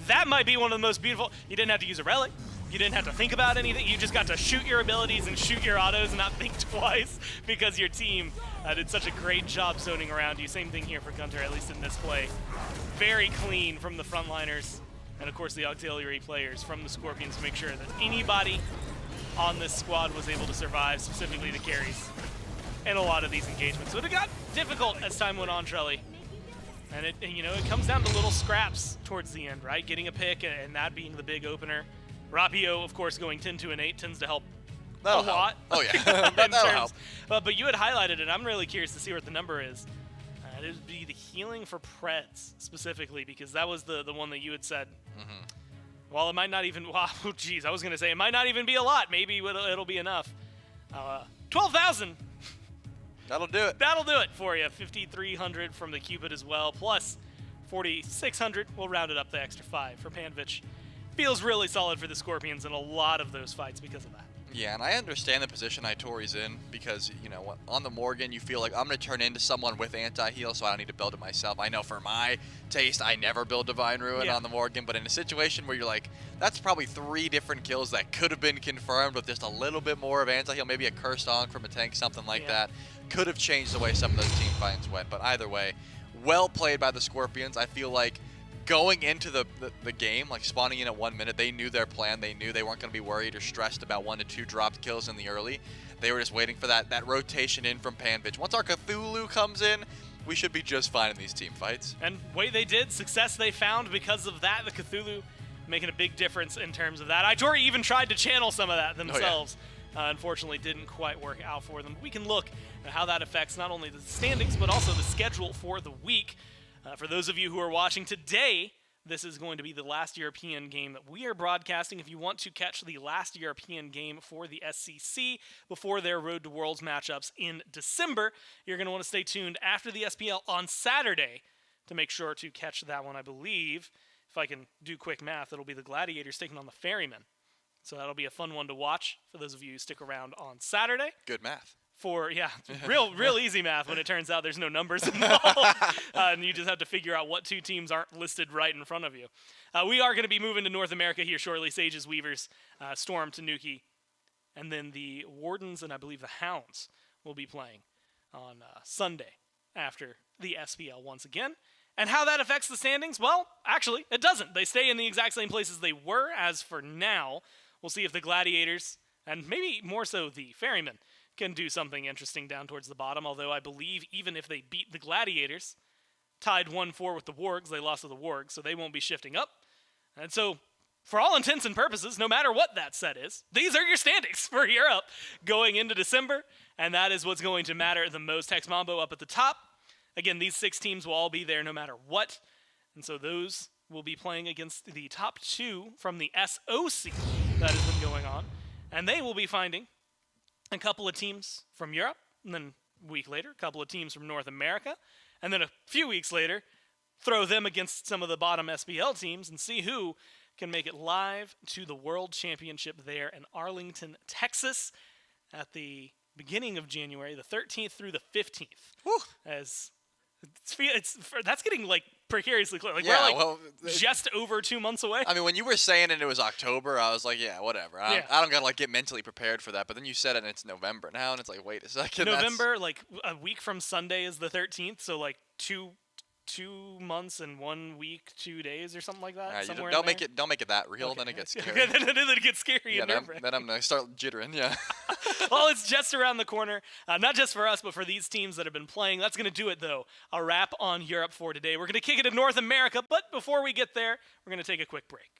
A: that might be one of the most beautiful. You didn't have to use a relic. You didn't have to think about anything. You just got to shoot your abilities and shoot your autos and not think twice because your team did such a great job zoning around you. Same thing here for Gunter, at least in this play. Very clean from the frontliners and, of course, the auxiliary players from the Scorpions to make sure that anybody on this squad was able to survive, specifically the carries, in a lot of these engagements. So it got difficult as time went on, Trelly. And it comes down to little scraps towards the end, right? Getting a pick and that being the big opener. Rapio, of course, going 10-8 tends to help a lot.
B: Oh, yeah. That'll help.
A: But you had highlighted it. I'm really curious to see what the number is. It would be the healing for Preds, specifically, because that was the one that you had said. Mm-hmm. Well, it might not even... Wow, geez, I was going to say it might not even be a lot. Maybe it'll be enough. 12,000.
B: That'll do it.
A: That'll do it for you. 5,300 from the Cupid as well, plus 4,600. We'll round it up the extra 5 for Panvich. Feels really solid for the Scorpions in a lot of those fights because of that.
B: Yeah, and I understand the position Itori's in because, on the Morgan, you feel like I'm going to turn into someone with anti-heal, so I don't need to build it myself. I know for my taste, I never build Divine Ruin on the Morgan, but in a situation where you're like, that's probably 3 different kills that could have been confirmed with just a little bit more of anti-heal, maybe a Cursed Ankh from a tank, something like that, could have changed the way some of those team fights went. But either way, well played by the Scorpions. I feel like going into the game, like spawning in at 1 minute, they knew their plan. They knew they weren't going to be worried or stressed about 1 to 2 dropped kills in the early. They were just waiting for that rotation in from Panvich. Once our Cthulhu comes in, we should be just fine in these team fights.
A: And way they did, success they found because of that. The Cthulhu making a big difference in terms of that. Itori even tried to channel some of that themselves. Unfortunately, didn't quite work out for them. We can look at how that affects not only the standings, but also the schedule for the week. For those of you who are watching today, this is going to be the last European game that we are broadcasting. If you want to catch the last European game for the SCC before their Road to Worlds matchups in December, you're going to want to stay tuned after the SPL on Saturday to make sure to catch that one. I believe, if I can do quick math, it'll be the Gladiators taking on the Ferrymen. So that'll be a fun one to watch for those of you who stick around on Saturday.
B: Good math.
A: Real easy math when it turns out there's no numbers involved, and you just have to figure out what 2 teams aren't listed right in front of you. We are going to be moving to North America here shortly. Sages, Weavers, Storm, Tanuki, and then the Wardens and I believe the Hounds will be playing on Sunday after the SPL once again. And how that affects the standings? Well, actually, it doesn't. They stay in the exact same places they were as for now. We'll see if the Gladiators, and maybe more so the Ferrymen, can do something interesting down towards the bottom, although I believe even if they beat the Gladiators, tied 1-4 with the Wargs, they lost to the Wargs, so they won't be shifting up. And so, for all intents and purposes, no matter what that set is, these are your standings for Europe going into December, and that is what's going to matter the most. Hex Mambo up at the top. Again, these 6 teams will all be there no matter what, and so those will be playing against the top 2 from the SOC that has been going on, and they will be finding a couple of teams from Europe, and then a week later, a couple of teams from North America, and then a few weeks later, throw them against some of the bottom SPL teams and see who can make it live to the World Championship there in Arlington, Texas at the beginning of January, the 13th through the 15th.
B: Woo.
A: That's getting precariously close. We're just over 2 months away.
B: I mean, when you were saying it was October, I was like, yeah, whatever. I don't gotta get mentally prepared for that. But then you said it, and it's November now, and it's like, wait a second.
A: November, a week from Sunday is the 13th, so 2 months and 1 week, 2 days, or something like that.
B: Don't make it that real. Okay. Then it gets scary.
A: Okay, then it gets scary.
B: Then I'm gonna start jittering. Yeah.
A: Well, it's just around the corner. Not just for us, but for these teams that have been playing. That's gonna do it, though. A wrap on Europe for today. We're gonna kick it to North America, but before we get there, we're gonna take a quick break.